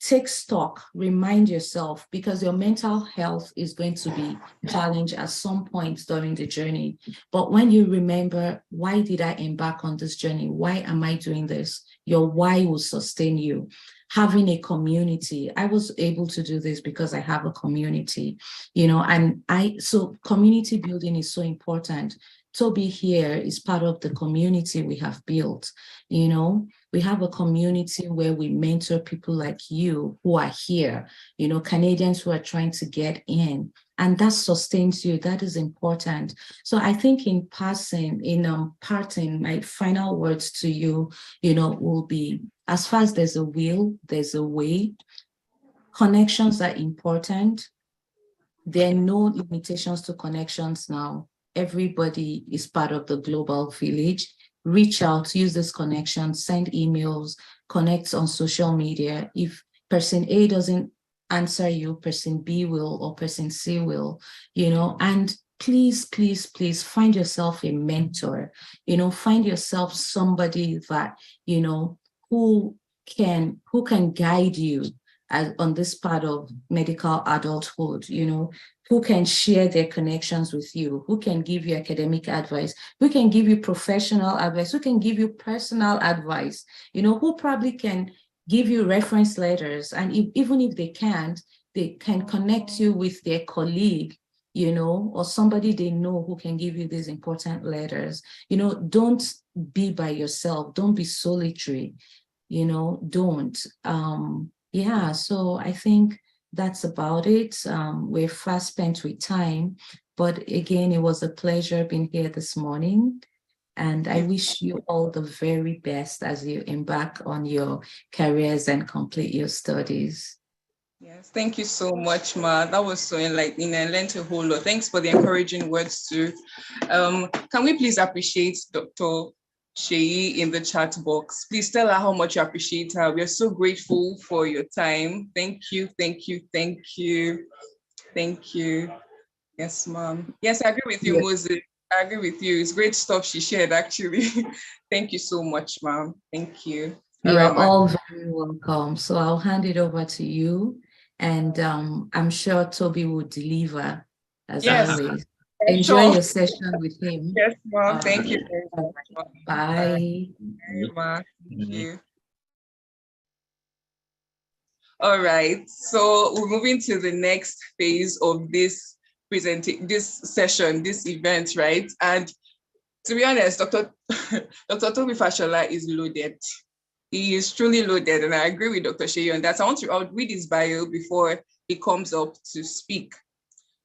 Speaker 5: take stock, remind yourself, because your mental health is going to be challenged at some point during the journey. But when you remember, why did I embark on this journey? Why am I doing this? Your why will sustain you. Having a community, I was able to do this because I have a community, you know, and so community building is so important. Toby here is part of the community we have built. You know, we have a community where we mentor people like you who are here, you know, Canadians who are trying to get in, and that sustains you. That is important. So I think in passing, in parting, my final words to you, you know, will be, as far as there's a will, there's a way. Connections are important. There are no limitations to connections now. Everybody is part of the global village. Reach out, use this connection, send emails, connect on social media. If person A doesn't answer you, person B will, or person C will, you know, and please, please, please find yourself a mentor, you know, find yourself somebody that, you know, who can guide you on this part of medical adulthood, you know, who can share their connections with you, who can give you academic advice, who can give you professional advice, who can give you personal advice, you know, who probably can give you reference letters. And even if they can't, they can connect you with their colleague, you know, or somebody they know who can give you these important letters. You know, don't be by yourself. Don't be solitary, you know, don't. Yeah, so I think that's about it. We're fast spent with time, but again, it was a pleasure being here this morning. And I wish you all the very best as you embark on your careers and complete your studies.
Speaker 6: Yes, thank you so much, Ma. That was so enlightening. I learned a whole lot. Thanks for the encouraging words too. Can we please appreciate Dr. Sheyi in the chat box? Please tell her how much you appreciate her. We are so grateful for your time. Thank you, thank you, thank you, thank you. Yes, ma'am. Yes, I agree with you, Moses. I agree with you. It's great stuff she shared, actually. Thank you so much, ma'am. Thank you.
Speaker 5: You're all very welcome. So I'll hand it over to you. And I'm sure Toby will deliver, as always. Enjoy your session with him.
Speaker 6: Yes, ma'am. Thank you very much.
Speaker 5: Bye.
Speaker 6: Bye, ma'am. Thank you. All right. So we're moving to the next phase of this session, this event, right? And to be honest, Dr. Toby Fashola is loaded. He is truly loaded, and I agree with Dr. Sheyi on that. I'll read his bio before he comes up to speak.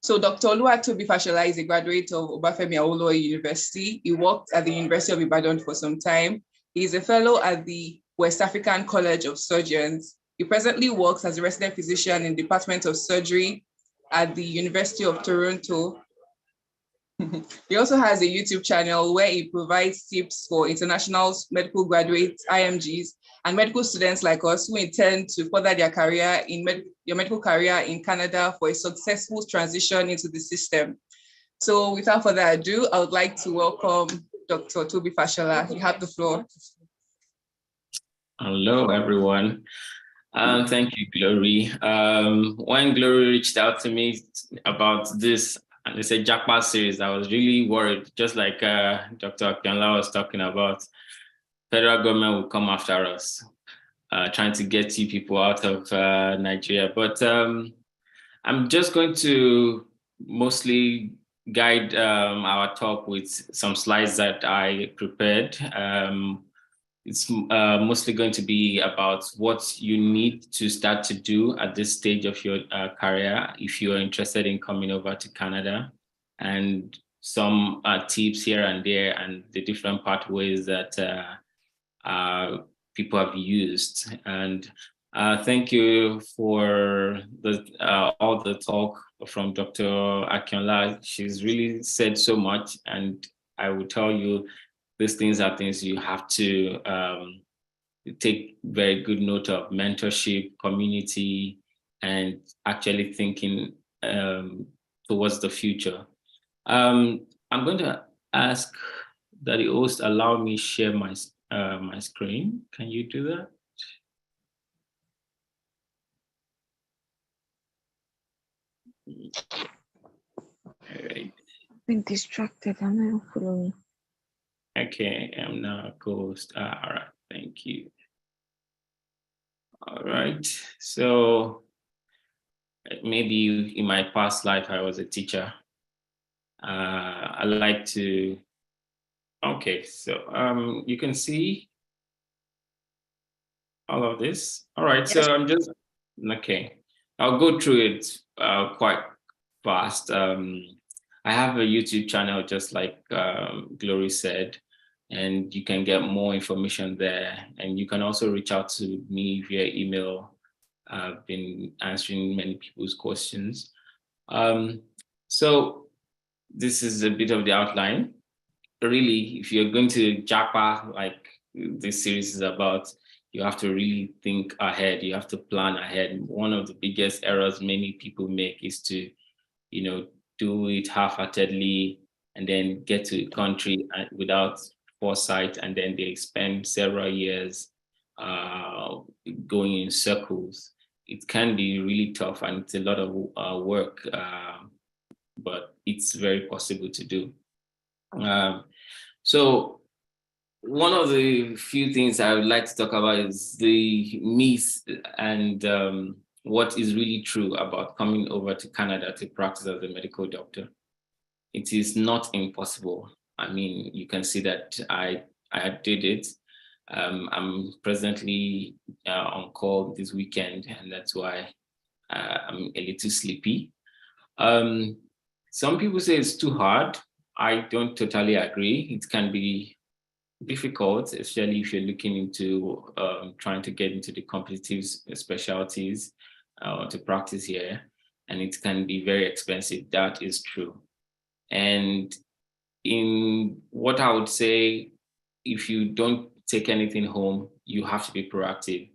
Speaker 6: So Dr. Toby Fashola is a graduate of Obafemi Awolowo University. He worked at the University of Ibadan for some time. He is a fellow at the West African College of Surgeons. He presently works as a resident physician in the Department of Surgery at the University of Toronto. He also has a YouTube channel where he provides tips for international medical graduates, IMGs, and medical students like us who intend to further their career in your medical career in Canada for a successful transition into the system. So without further ado, I would like to welcome Dr. Toby Fashola. You have the floor.
Speaker 9: Hello, everyone. Thank you, Glory. When Glory reached out to me about this, and they said Japa series, I was really worried, just like Dr. Akinla was talking about. Federal government will come after us, trying to get you people out of Nigeria. But I'm just going to mostly guide our talk with some slides that I prepared. It's mostly going to be about what you need to start to do at this stage of your career if you are interested in coming over to Canada, and some tips here and there and the different pathways that people have used. And thank you for all the talk from Dr. Akinola. She's really said so much, and I will tell you, these things are things you have to take very good note of: mentorship, community, and actually thinking towards the future. I'm going to ask that the host allow me share my screen. Can you do that? All right.
Speaker 3: I've been distracted. I'm not following.
Speaker 9: Okay, I'm now ghost. All right, thank you. All right, so maybe in my past life I was a teacher. I like to. Okay, so you can see all of this. All right, so I'm just okay. I'll go through it quite fast. I have a YouTube channel, just like Glory said, and you can get more information there. And you can also reach out to me via email. I've been answering many people's questions. So this is a bit of the outline. Really, if you're going to Japa, like this series is about, you have to really think ahead. You have to plan ahead. One of the biggest errors many people make is to, do it half-heartedly and then get to a country without foresight, and then they spend several years going in circles. It can be really tough, and it's a lot of work, but it's very possible to do. So one of the few things I would like to talk about is the myths and what is really true about coming over to Canada to practice as a medical doctor. It is not impossible. I mean, you can see that I did it. I'm presently on call this weekend, and that's why I'm a little sleepy. Some people say it's too hard. I don't totally agree. It can be difficult, especially if you're looking into trying to get into the competitive specialties to practice here, and it can be very expensive. That is true. And in what I would say, if you don't take anything home, you have to be proactive.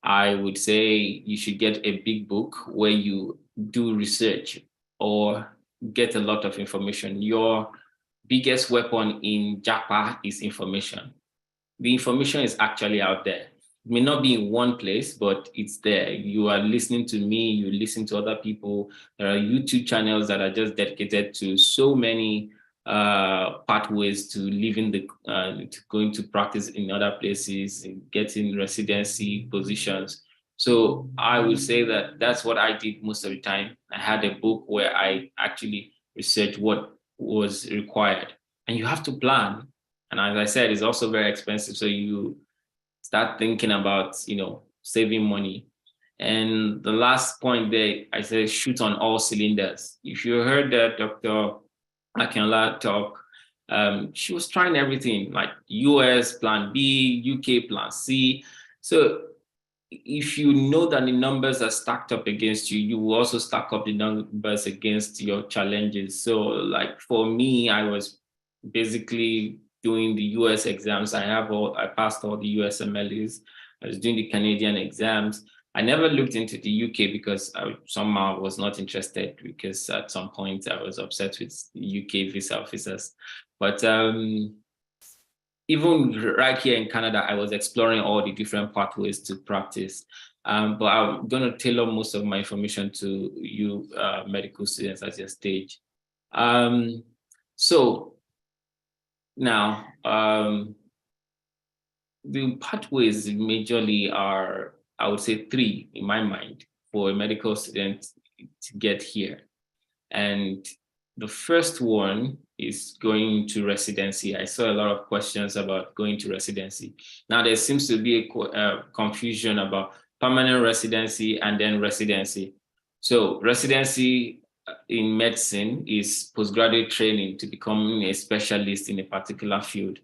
Speaker 9: I would say you should get a big book where you do research or get a lot of information. Your biggest weapon in Japa is information. The information is actually out there. It may not be in one place, but it's there. You are listening to me, you listen to other people. There are YouTube channels that are just dedicated to so many pathways to living to going to practice in other places, getting residency positions. So I would say that that's what I did most of the time. I had a book where I actually researched what was required, and you have to plan. And as I said, it's also very expensive. So you start thinking about, saving money. And the last point there, I said, shoot on all cylinders. If you heard that Dr. Akinla talk, she was trying everything, like US plan B, UK plan C. So if you know that the numbers are stacked up against you, you will also stack up the numbers against your challenges. So like for me, I was basically doing the US exams. I passed all the US MLEs. I was doing the Canadian exams. I never looked into the UK because I somehow was not interested, because at some point I was upset with the UK visa officers. But even right here in Canada, I was exploring all the different pathways to practice. But I'm going to tailor most of my information to you medical students at your stage. So now, the pathways majorly are, I would say, three in my mind for a medical student to get here. And the first one is going to residency. I saw a lot of questions about going to residency. Now, there seems to be a confusion about permanent residency and then residency. So residency in medicine is postgraduate training to become a specialist in a particular field.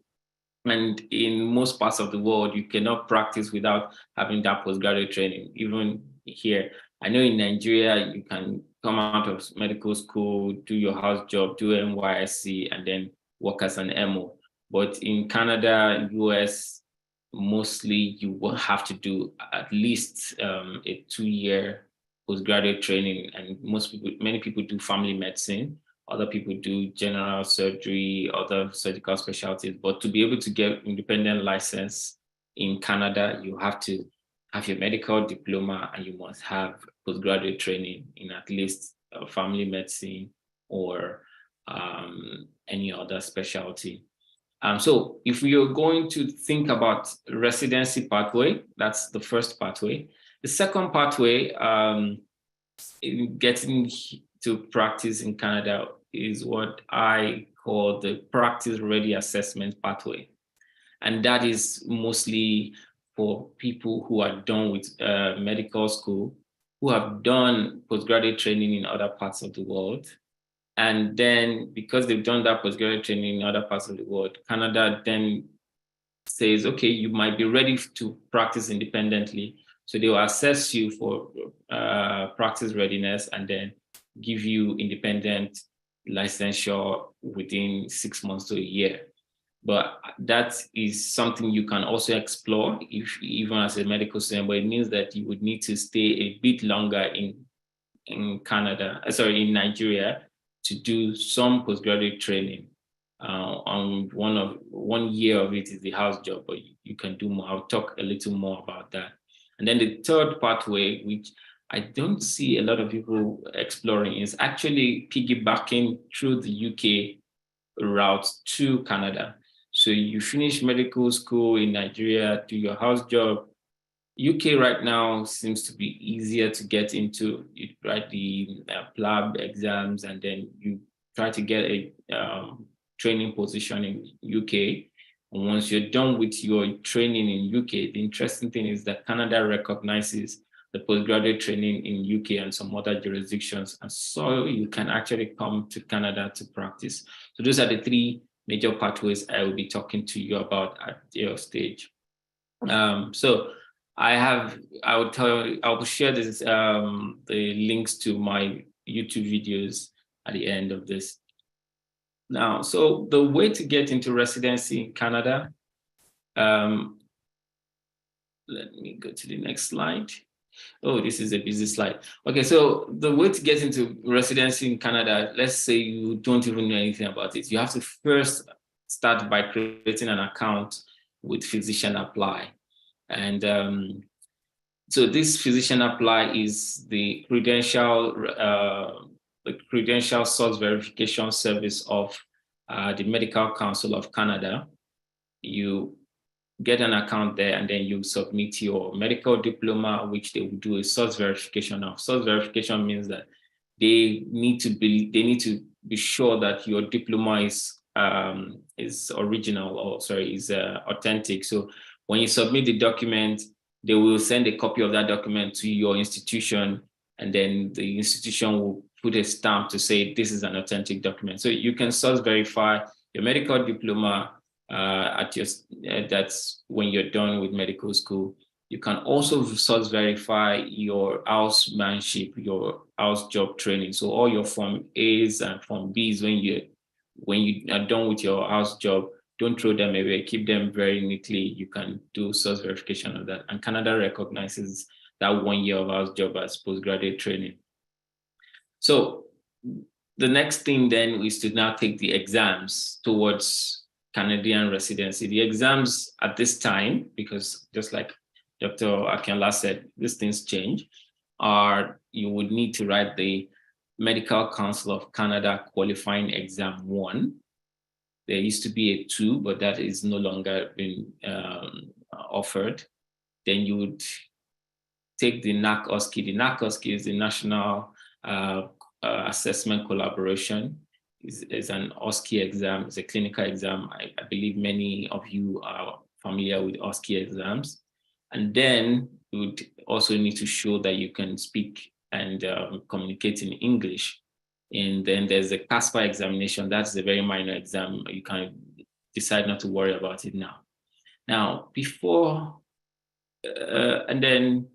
Speaker 9: And in most parts of the world, you cannot practice without having that postgraduate training. Even here, I know in Nigeria, you can come out of medical school, do your house job, do NYSC, and then work as an MO. But in Canada, US, mostly you will have to do at least a 2-year postgraduate training. And many people do family medicine. Other people do general surgery, other surgical specialties. But to be able to get independent license in Canada, you have to have your medical diploma and you must have postgraduate training in at least family medicine or any other specialty. So if you're going to think about residency pathway, that's the first pathway. The second pathway, in getting to practice in Canada, is what I call the practice ready assessment pathway. And that is mostly for people who are done with medical school, who have done postgraduate training in other parts of the world. And then because they've done that postgraduate training in other parts of the world, Canada then says, okay, you might be ready to practice independently. So they will assess you for practice readiness and then give you independent licensure within 6 months to a year. But that is something you can also explore if even as a medical student, but it means that you would need to stay a bit longer in Nigeria to do some postgraduate training. On 1 year of it is the house job, but you can do more. I'll talk a little more about that. And then the third pathway, which I don't see a lot of people exploring, is actually piggybacking through the UK route to Canada. So you finish medical school in Nigeria, do your house job. UK right now seems to be easier to get into. You write the PLAB exams and then you try to get a training position in UK. And once you're done with your training in UK, the interesting thing is that Canada recognizes the postgraduate training in UK and some other jurisdictions. And so you can actually come to Canada to practice. So those are the three major pathways I will be talking to you about at your stage. So I will share this, the links to my YouTube videos at the end of this. Now, so the way to get into residency in Canada, let me go to the next slide. Oh, this is a busy slide. Okay, so the way to get into residency in Canada, let's say you don't even know anything about it. You have to first start by creating an account with Physician Apply. And so this Physician Apply is the credential source verification service of the Medical Council of Canada. You get an account there and then you submit your medical diploma, which they will do a source verification of. Source verification means that they need to be sure that your diploma is original, or sorry, is authentic. So when you submit the document, they will send a copy of that document to your institution, and then the institution will put a stamp to say this is an authentic document. So you can source verify your medical diploma that's when you're done with medical school. You can also source verify your housemanship, your house job training. So all your Form A's and Form B's, when you are done with your house job, don't throw them away, keep them very neatly. You can do source verification of that. And Canada recognizes that 1 year of house job as postgraduate training. So the next thing then is to now take the exams towards Canadian residency. The exams at this time, because just like Dr. Akinla said, these things change, are you would need to write the Medical Council of Canada qualifying exam 1. There used to be a 2, but that is no longer being offered. Then you would take the NAC-OSCE. The NAC-OSCE is the National Assessment Collaboration. It's an OSCE exam. It's a clinical exam. I believe many of you are familiar with OSCE exams. And then you would also need to show that you can speak and communicate in English. And then there's a CASPA examination. That's a very minor exam. You can decide not to worry about it now. Now, before, and then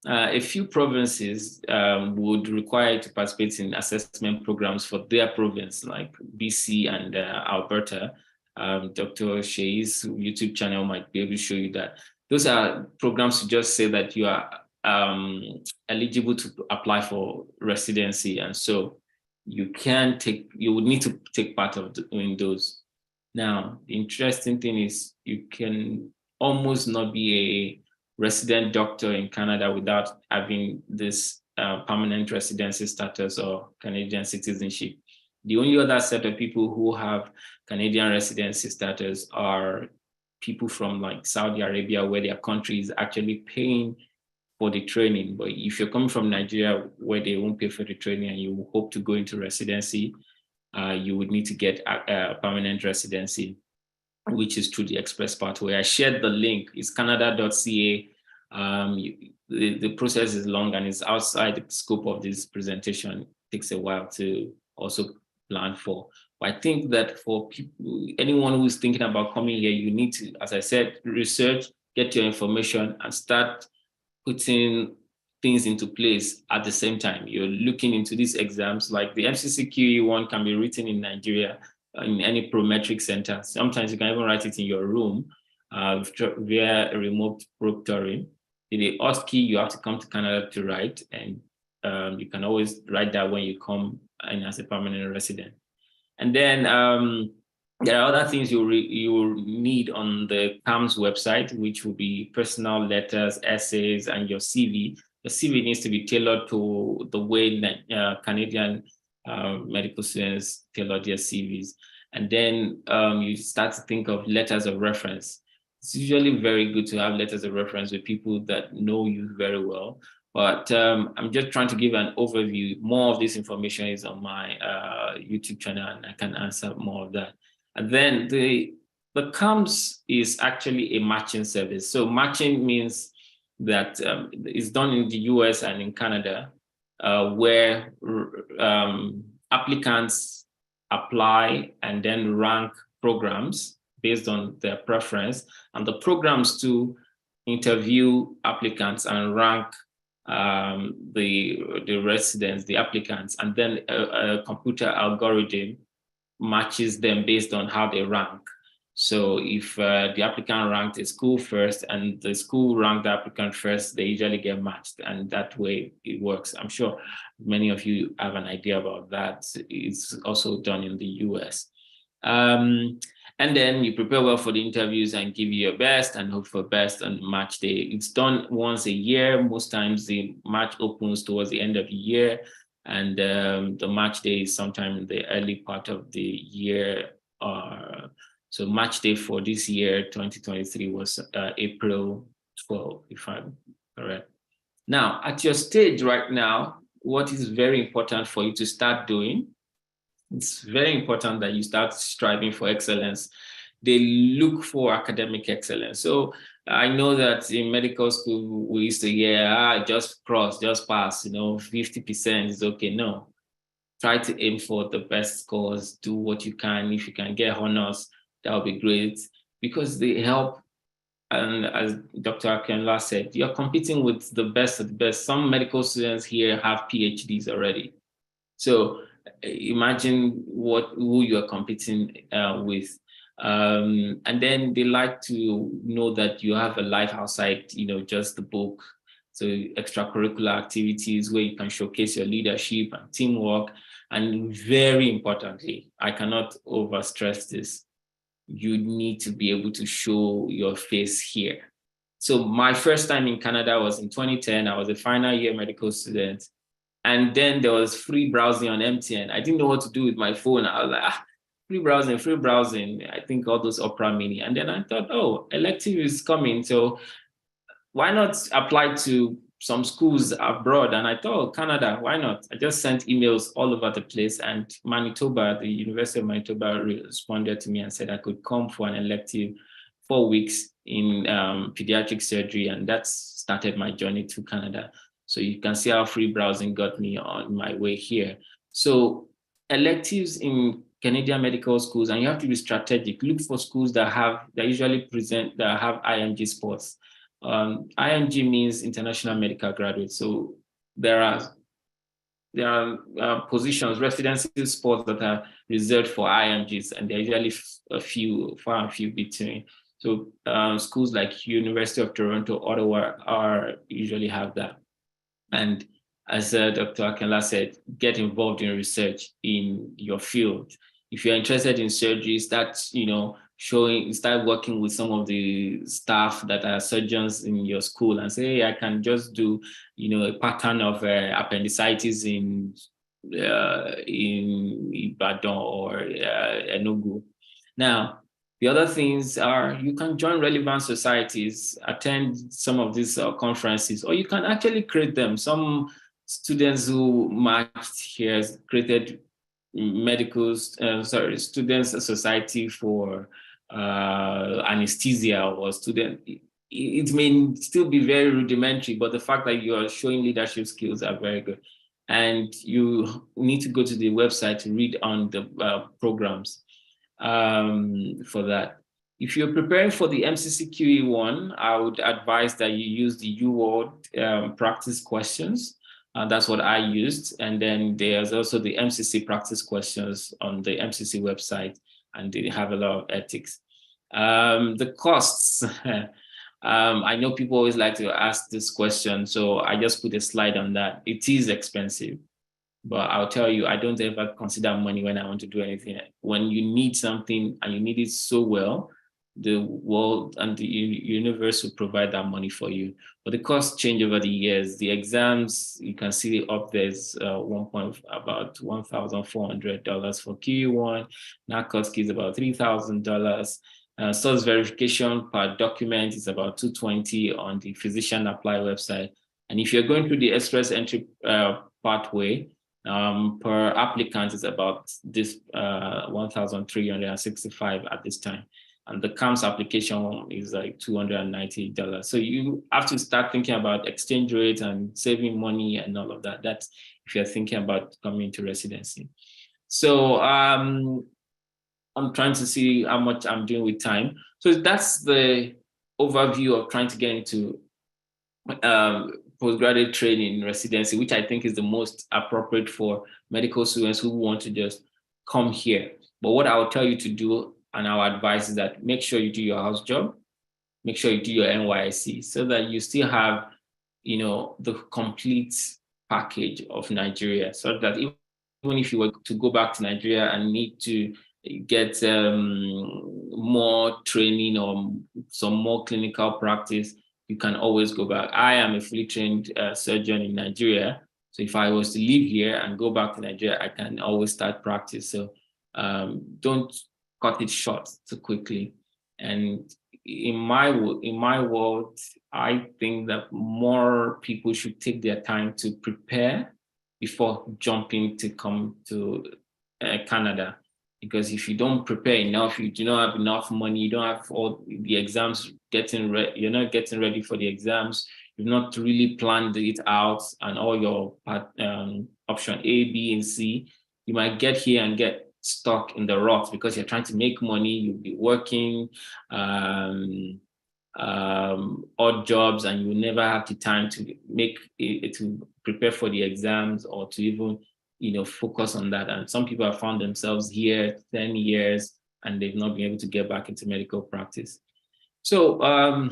Speaker 9: a few provinces would require you to participate in assessment programs for their province, like BC and Alberta. Dr. Shei's YouTube channel might be able to show you that. Those are programs to just say that you are eligible to apply for residency. And so you would need to take part in those. Now, the interesting thing is you can almost not be a resident doctor in Canada without having this permanent residency status or Canadian citizenship. The only other set of people who have Canadian residency status are people from like Saudi Arabia, where their country is actually paying for the training. But if you're coming from Nigeria, where they won't pay for the training and you hope to go into residency, you would need to get a permanent residency, which is through the express pathway. I shared the link. It's canada.ca. The process is long and it's outside the scope of this presentation. It takes a while to also plan for. But I think that for people, anyone who's thinking about coming here, you need to, as I said, research, get your information, and start putting things into place at the same time. You're looking into these exams, like the MCCQE one can be written in Nigeria in any prometric center. Sometimes you can even write it in your room via remote proctoring. The OSCE, you have to come to Canada to write, and you can always write that when you come in as a permanent resident. And then there are other things you will need on the CAMS website, which will be personal letters, essays, and your CV. The CV needs to be tailored to the way that Canadian medical students tailor their CVs. And then you start to think of letters of reference. It's usually very good to have letters of reference with people that know you very well. But I'm just trying to give an overview. More of this information is on my YouTube channel, and I can answer more of that. And then the CAMS is actually a matching service. So matching means that it's done in the US and in Canada, where applicants apply and then rank programs based on their preference, and the programs to interview applicants and rank the residents, the applicants, and then a computer algorithm matches them based on how they rank. So if the applicant ranked a school first and the school ranked the applicant first, they usually get matched, and that way it works. I'm sure many of you have an idea about that. It's also done in the US. And then you prepare well for the interviews and give your best and hope for best on match day. It's done once a year. Most times the match opens towards the end of the year, and the match day is sometime in the early part of the year. So match day for this year, 2023, was April 12, if I'm correct. Now, at your stage right now, what is very important for you to start doing, it's very important that you start striving for excellence. They look for academic excellence. So I know that in medical school, we used to hear, just cross, just pass, 50% is okay. No, try to aim for the best scores, do what you can. If you can get honors, that would be great, because they help. And as Dr. Akinla said, you're competing with the best of the best. Some medical students here have PhDs already. So imagine who you are competing with. And then they like to know that you have a life outside, just the book. So extracurricular activities where you can showcase your leadership and teamwork. And very importantly, I cannot overstress this, you need to be able to show your face here. So my first time in Canada was in 2010. I was a final year medical student. And then there was free browsing on MTN. I didn't know what to do with my phone. I was like, free browsing. I think all those Opera Mini. And then I thought, oh, elective is coming. So why not apply to some schools abroad? And I thought, oh, Canada, why not? I just sent emails all over the place, and Manitoba, the University of Manitoba, responded to me and said I could come for an elective 4 weeks in pediatric surgery, and that started my journey to Canada. So you can see how free browsing got me on my way here. So electives in Canadian medical schools, and you have to be strategic. Look for schools that have IMG sports. IMG means International Medical Graduate. So there are positions, residency sports that are reserved for IMGs, and they're usually far and few between. So schools like University of Toronto, Ottawa usually have that. And as Dr. Akinla said, get involved in research in your field. If you're interested in surgery, start working with some of the staff that are surgeons in your school and say, hey, I can just do, a pattern of appendicitis in Ibadan or Enugu. Now, the other things are you can join relevant societies, attend some of these conferences, or you can actually create them. Some students who matched here created Students Society for Anesthesia or student. It may still be very rudimentary, but the fact that you are showing leadership skills are very good. And you need to go to the website to read on the programs for that. If you're preparing for the MCCQE one, I would advise that you use the UWorld practice questions. That's what I used. And then there's also the MCC practice questions on the MCC website, and they have a lot of ethics. The costs, I know people always like to ask this question, so I just put a slide on that. It is expensive, but I'll tell you, I don't ever consider money when I want to do anything. When you need something and you need it so well, the world and the universe will provide that money for you. But the costs change over the years. The exams, you can see up there's about $1,400 for QE1. NACOSK is about $3,000. Source verification per document is about $220 on the Physician Apply website. And if you're going through the express entry pathway, per applicant is about this $1,365 at this time. And the CAMS application is like $290. So you have to start thinking about exchange rate and saving money and all of that. That's if you're thinking about coming to residency. So I'm trying to see how much I'm doing with time. So that's the overview of trying to get into postgraduate training in residency, which I think is the most appropriate for medical students who want to just come here. But what I will tell you to do and our advice is that make sure you do your house job, make sure you do your NYSC so that you still have, the complete package of Nigeria, so that even if you were to go back to Nigeria and need to get more training or some more clinical practice, you can always go back. I am a fully trained surgeon in Nigeria. So if I was to leave here and go back to Nigeria, I can always start practice. So don't cut it short too quickly. And in my world, I think that more people should take their time to prepare before jumping to come to Canada. Because if you don't prepare enough, you do not have enough money, you don't have all the exams you're not getting ready for the exams, you've not really planned it out and all your option A, B, and C, you might get here and get stuck in the rut because you're trying to make money, you'll be working odd jobs, and you never have the time to to prepare for the exams or to even focus on that. And some people have found themselves here 10 years and they've not been able to get back into medical practice. So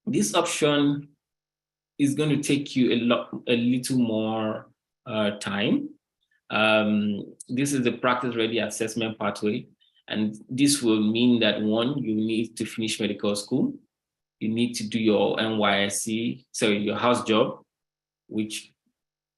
Speaker 9: this option is going to take you a little more time. This is the practice ready assessment pathway. And this will mean that one, you need to finish medical school. You need to do your NYSC, so your house job, which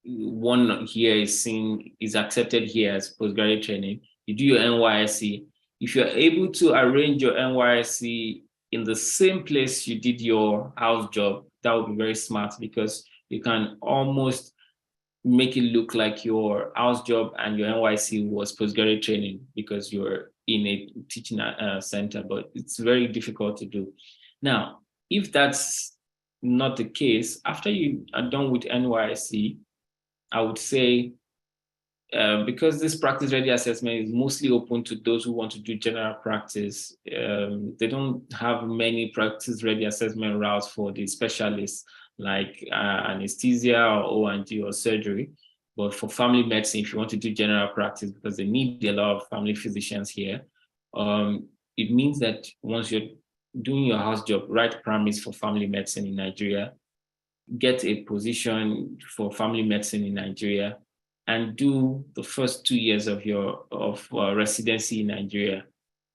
Speaker 9: one here is accepted here as postgraduate training. You do your NYSC. If you're able to arrange your NYSC in the same place you did your house job, that would be very smart, because you can almost make it look like your house job and your NYC was postgraduate training because you're in a teaching center, but it's very difficult to do. Now, if that's not the case, after you are done with NYC, I would say, because this practice ready assessment is mostly open to those who want to do general practice, they don't have many practice ready assessment routes for the specialists like anesthesia or O&G or surgery. But for family medicine, if you want to do general practice, because they need a lot of family physicians here, it means that once you're doing your house job, write primaries for family medicine in Nigeria, get a position for family medicine in Nigeria, and do the first 2 years of your residency in Nigeria,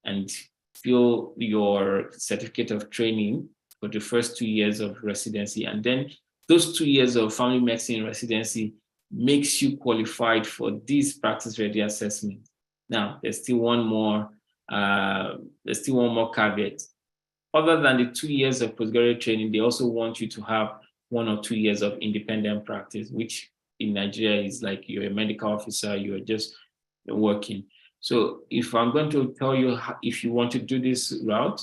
Speaker 9: and fill your certificate of training for the first 2 years of residency. And then those 2 years of family medicine residency makes you qualified for this practice ready assessment. Now, there's still one more caveat. Other than the 2 years of postgraduate training, they also want you to have 1 or 2 years of independent practice, which in Nigeria is like you're a medical officer, you're just working. So if I'm going to tell you, if you want to do this route,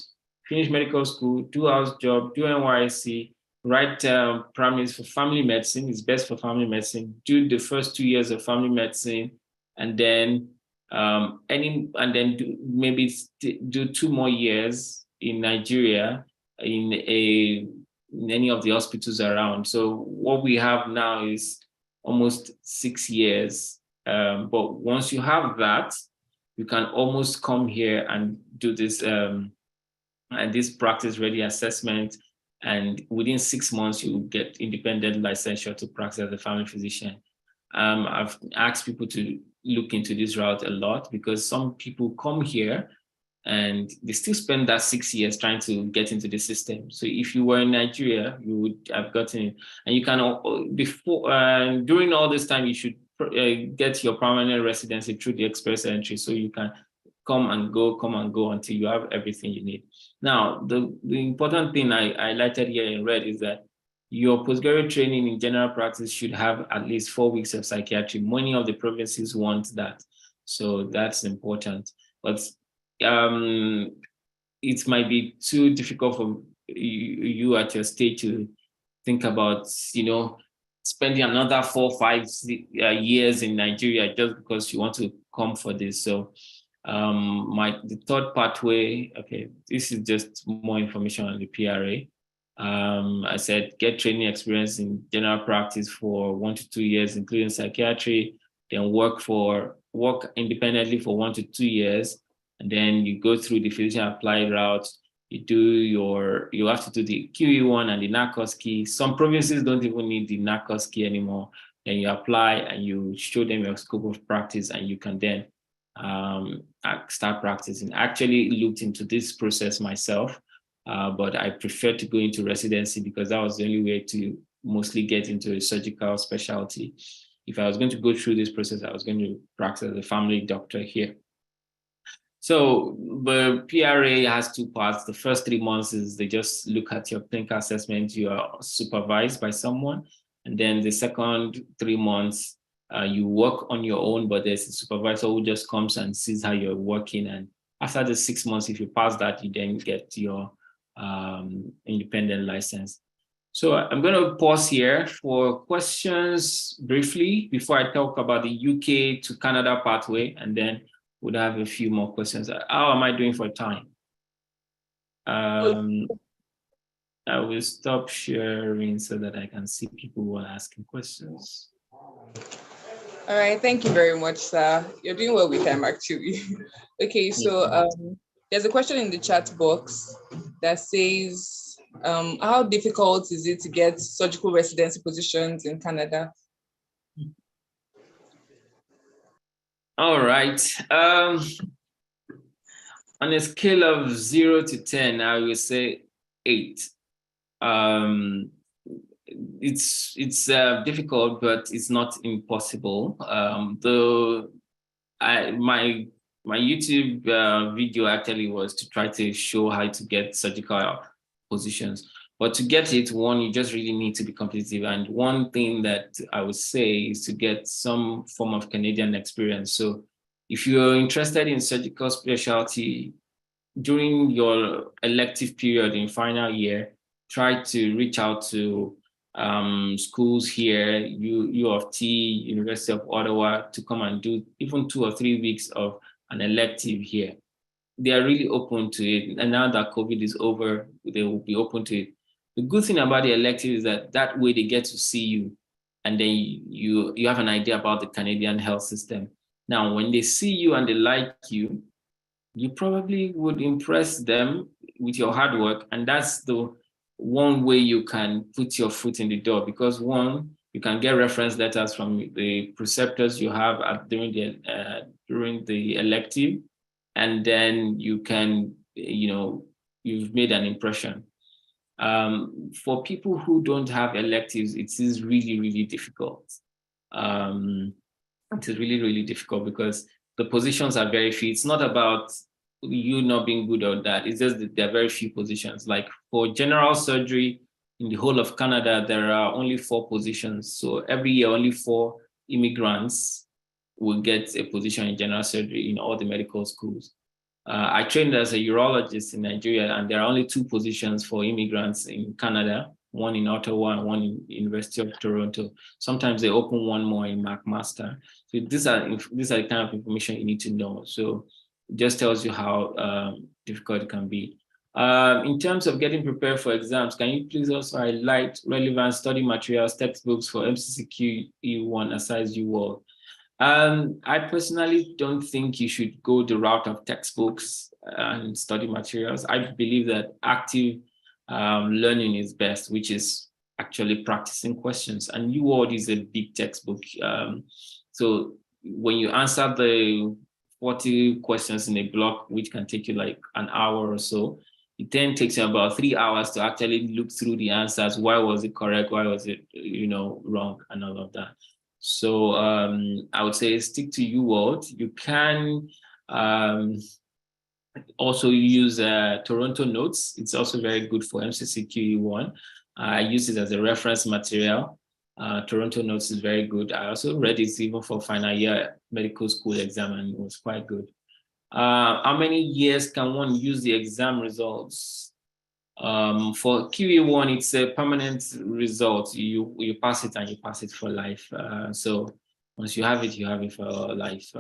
Speaker 9: finish medical school, do house job, do NYSC, write primaries for family medicine, it's best for family medicine, do the first 2 years of family medicine, and then do 2 more years in Nigeria in any of the hospitals around. So what we have now is almost 6 years. But once you have that, you can almost come here and do this practice ready assessment. And within 6 months, you get independent licensure to practice as a family physician. I've asked people to look into this route a lot, because some people come here and they still spend that 6 years trying to get into the system. So if you were in Nigeria, you would have gotten it. And you can, during all this time, you should get your permanent residency through the express entry, so you can come and go until you have everything you need. Now, the important thing I highlighted here in red is that your postgraduate training in general practice should have at least 4 weeks of psychiatry. Many of the provinces want that, so that's important. But it might be too difficult for you at your stage to think about, spending another 4 or 5 years in Nigeria just because you want to come for this. So the third pathway, okay, this is just more information on the PRA. I said, get training experience in general practice for 1 to 2 years, including psychiatry, then work independently for 1 to 2 years. And then you go through the physician applied route. You have to do the QE1 and the NACOS key. Some provinces don't even need the NACOS key anymore. Then you apply and you show them your scope of practice, and you can then start practicing. I actually looked into this process myself, but I preferred to go into residency because that was the only way to mostly get into a surgical specialty. If I was going to go through this process, I was going to practice as a family doctor here. So the PRA has 2 parts. The first 3 months is they just look at your clinical assessment. You are supervised by someone. And then the second 3 months, you work on your own, but there's a supervisor who just comes and sees how you're working. And after the 6 months, if you pass that, you then get your independent license. So I'm going to pause here for questions briefly before I talk about the UK to Canada pathway, and then we'll have a few more questions. How am I doing for time? I will stop sharing so that I can see people who are asking questions.
Speaker 6: All right, thank you very much, sir. You're doing well with time, actually. Okay, so there's a question in the chat box that says, how difficult is it to get surgical residency positions in Canada?
Speaker 9: All right. On a scale of 0 to 10, I would say 8. It's difficult, but it's not impossible. My YouTube video actually was to try to show how to get surgical positions. But to get it, one, you just really need to be competitive. And one thing that I would say is to get some form of Canadian experience. So if you're interested in surgical specialty, during your elective period in final year, try to reach out to schools here, U of T, University of Ottawa, to come and do even 2 or 3 weeks of an elective here. They are really open to it. And now that COVID is over, they will be open to it. The good thing about the elective is that way they get to see you, and then you have an idea about the Canadian health system. Now, when they see you and they like you, you probably would impress them with your hard work. And that's the one way you can put your foot in the door, because one, you can get reference letters from the preceptors you have during the elective, and then you can, you've made an impression. For people who don't have electives, it is really, really difficult. It is really, really difficult because the positions are very few. It's not about you not being good or that. It's just that there are very few positions. Like for general surgery in the whole of Canada, there are only 4 positions. So every year, only 4 immigrants will get a position in general surgery in all the medical schools. I trained as a urologist in Nigeria, and there are only 2 positions for immigrants in Canada, one in Ottawa and one in University of Toronto. Sometimes they open one more in McMaster. So these are the kind of information you need to know. So it just tells you how difficult it can be. In terms of getting prepared for exams, can you please also highlight relevant study materials, textbooks for MCCQ E1 aside UWorld? I personally don't think you should go the route of textbooks and study materials. I believe that active learning is best, which is actually practicing questions. And UWorld is a big textbook. So when you answer the 40 questions in a block, which can take you like an hour or so, it then takes you about 3 hours to actually look through the answers. Why was it correct? Why was it, wrong, and all of that. So I would say stick to UWorld. You can also use Toronto Notes. It's also very good for MCCQ E1. I use it as a reference material. Toronto Notes is very good. I also read it even for final year medical school exam, and it was quite good. How many years can one use the exam results? For QE1, it's a permanent result. You pass it and you pass it for life. So once you have it for life.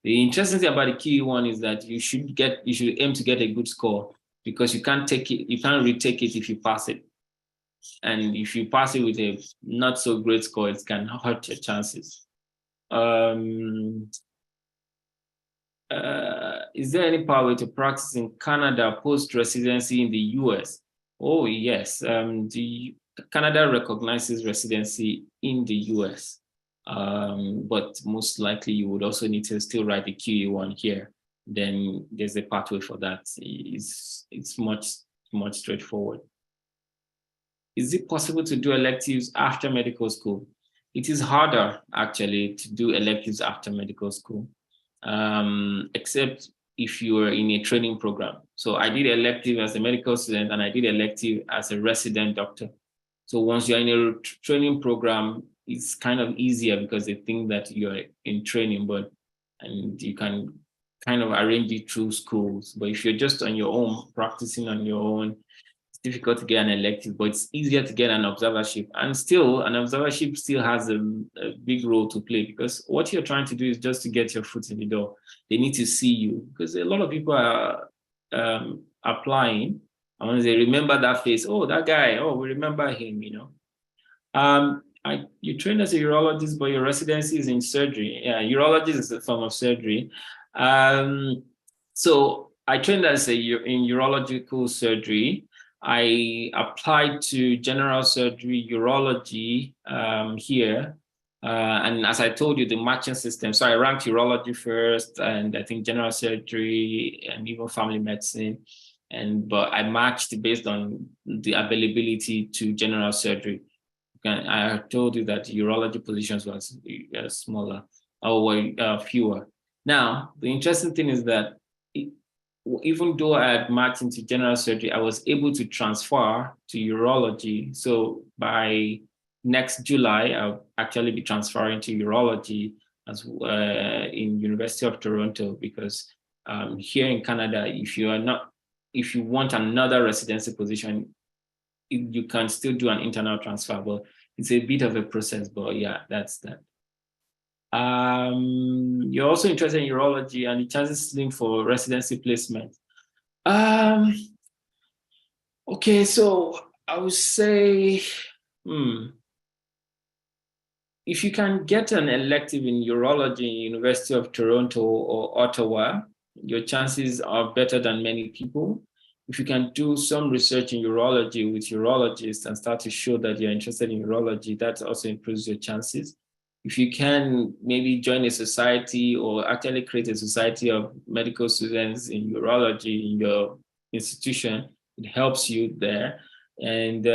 Speaker 9: The interesting thing about the QE1 is that you should aim to get a good score, because you can't retake it if you pass it. And if you pass it with a not so great score, it can hurt your chances. Is there any pathway to practice in Canada post-residency in the US? Oh, yes. Canada recognizes residency in the US, but most likely you would also need to still write the QE1 here. Then there's a pathway for that. It's much straightforward. Is it possible to do electives after medical school? It is harder, actually, to do electives after medical school. Except if you are in a training program. So I did elective as a medical student, and I did elective as a resident doctor. So once you're in a training program, it's kind of easier because they think that you're in training, and you can kind of arrange it through schools. But if you're just on your own, practicing on your own, it's difficult to get an elective, but it's easier to get an observership. And still, an observership still has a big role to play, because what you're trying to do is just to get your foot in the door. They need to see you, because a lot of people are applying, and when they remember that face, oh, that guy, oh, we remember him, you train as a urologist, but your residency is in surgery. Yeah, urology is a form of surgery. So I trained in urological surgery. I applied to general surgery urology here And as I told you, the matching system. So I ranked urology first, and I think general surgery and even family medicine. But I matched based on the availability to general surgery. I told you that urology positions was smaller or were fewer. Now, the interesting thing is that even though I had matched into general surgery, I was able to transfer to urology. So by next July, I'll actually be transferring to urology as in University of Toronto, because here in Canada, if you want another residency position, you can still do an internal transfer, but it's a bit of a process. But yeah, that's that. You're also interested in urology and the chances slim for residency placement. Okay, so I would say, if you can get an elective in urology in University of Toronto or Ottawa, your chances are better than many people. If you can do some research in urology with urologists and start to show that you're interested in urology, that also improves your chances. If you can maybe join a society or actually create a society of medical students in urology in your institution, it helps you there. And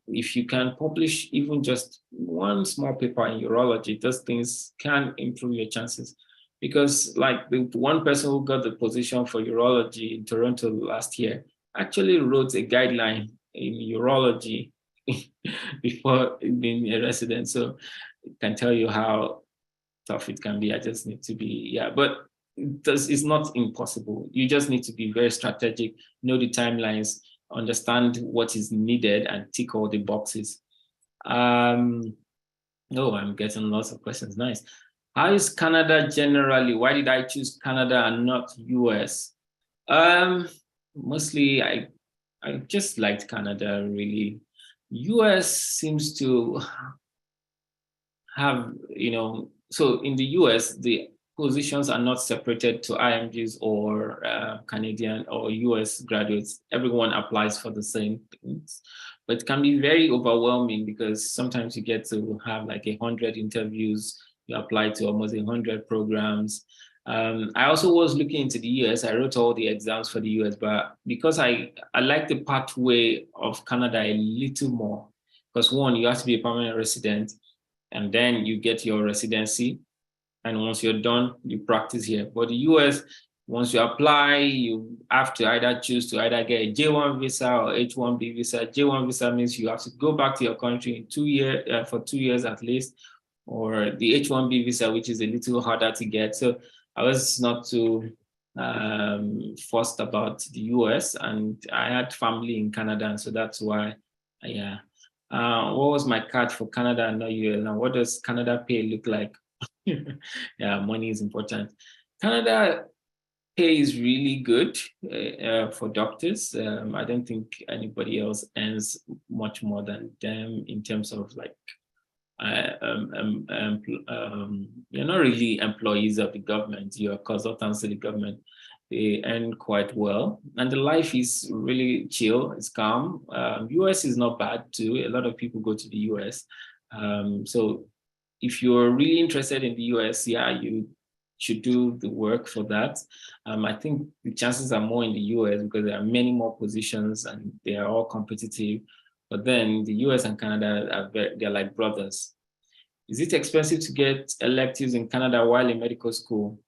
Speaker 9: if you can publish even just one small paper in urology, those things can improve your chances. Because like the one person who got the position for urology in Toronto last year actually wrote a guideline in urology before being a resident. So it can tell you how tough it can be. I just need to be, yeah, but it's not impossible. You just need to be very strategic, know the timelines, understand what is needed, and tick all the boxes. I'm getting lots of questions. Nice. How is Canada generally? Why did I choose Canada and not US? Mostly I just liked Canada, really. US seems to have, so in the US, the positions are not separated to IMGs or Canadian or US graduates. Everyone applies for the same things, but it can be very overwhelming because sometimes you get to have like 100 interviews, you apply to almost 100 programs. I also was looking into the US. I wrote all the exams for the US, but because I like the pathway of Canada a little more, because one, you have to be a permanent resident, and then you get your residency. And once you're done, you practice here. But the US, once you apply, you have to either choose to either get a J1 visa or H1B visa. J1 visa means you have to go back to your country in 2 years, for 2 years at least, or the H1B visa, which is a little harder to get. So I was not too fussed about the US, and I had family in Canada, and so that's why, yeah. What was my catch for Canada and not US? Now, what does Canada pay look like? Yeah, money is important. Canada pay is really good for doctors. I don't think anybody else earns much more than them in terms of like, you're not really employees of the government, you're consultants to the government. They earn quite well, and the life is really chill, it's calm. US is not bad too. A lot of people go to the US. So if you're really interested in the US, yeah, you should do the work for that. I think the chances are more in the US because there are many more positions and they are all competitive. But then the US and Canada they're like brothers. Is it expensive to get electives in Canada while in medical school?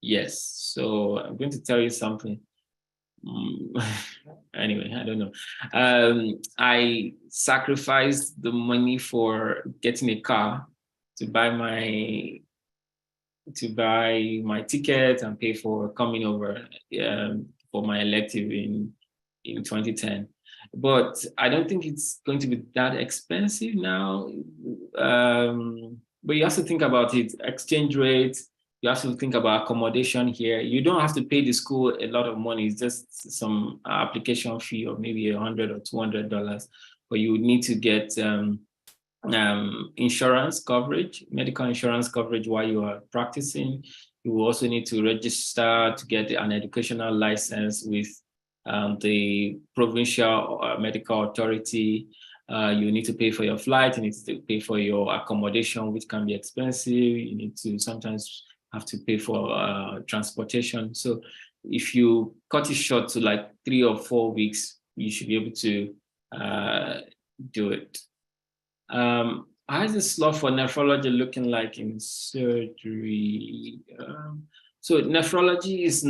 Speaker 9: Yes. So I'm going to tell you something. Anyway, I don't know. I sacrificed the money for getting a car to buy my ticket and pay for coming over for my elective in 2010. But I don't think it's going to be that expensive now. But you have to think about it, exchange rates. You have to think about accommodation here. You don't have to pay the school a lot of money. It's just some application fee of maybe $100 or $200. But you need to get insurance coverage, medical insurance coverage while you are practicing. You will also need to register to get an educational license with the provincial medical authority. You need to pay for your flight, you need to pay for your accommodation, which can be expensive. You need to sometimes have to pay for transportation. So if you cut it short to like 3 or 4 weeks, you should be able to do it. How is the slot for nephrology looking like in surgery? So nephrology is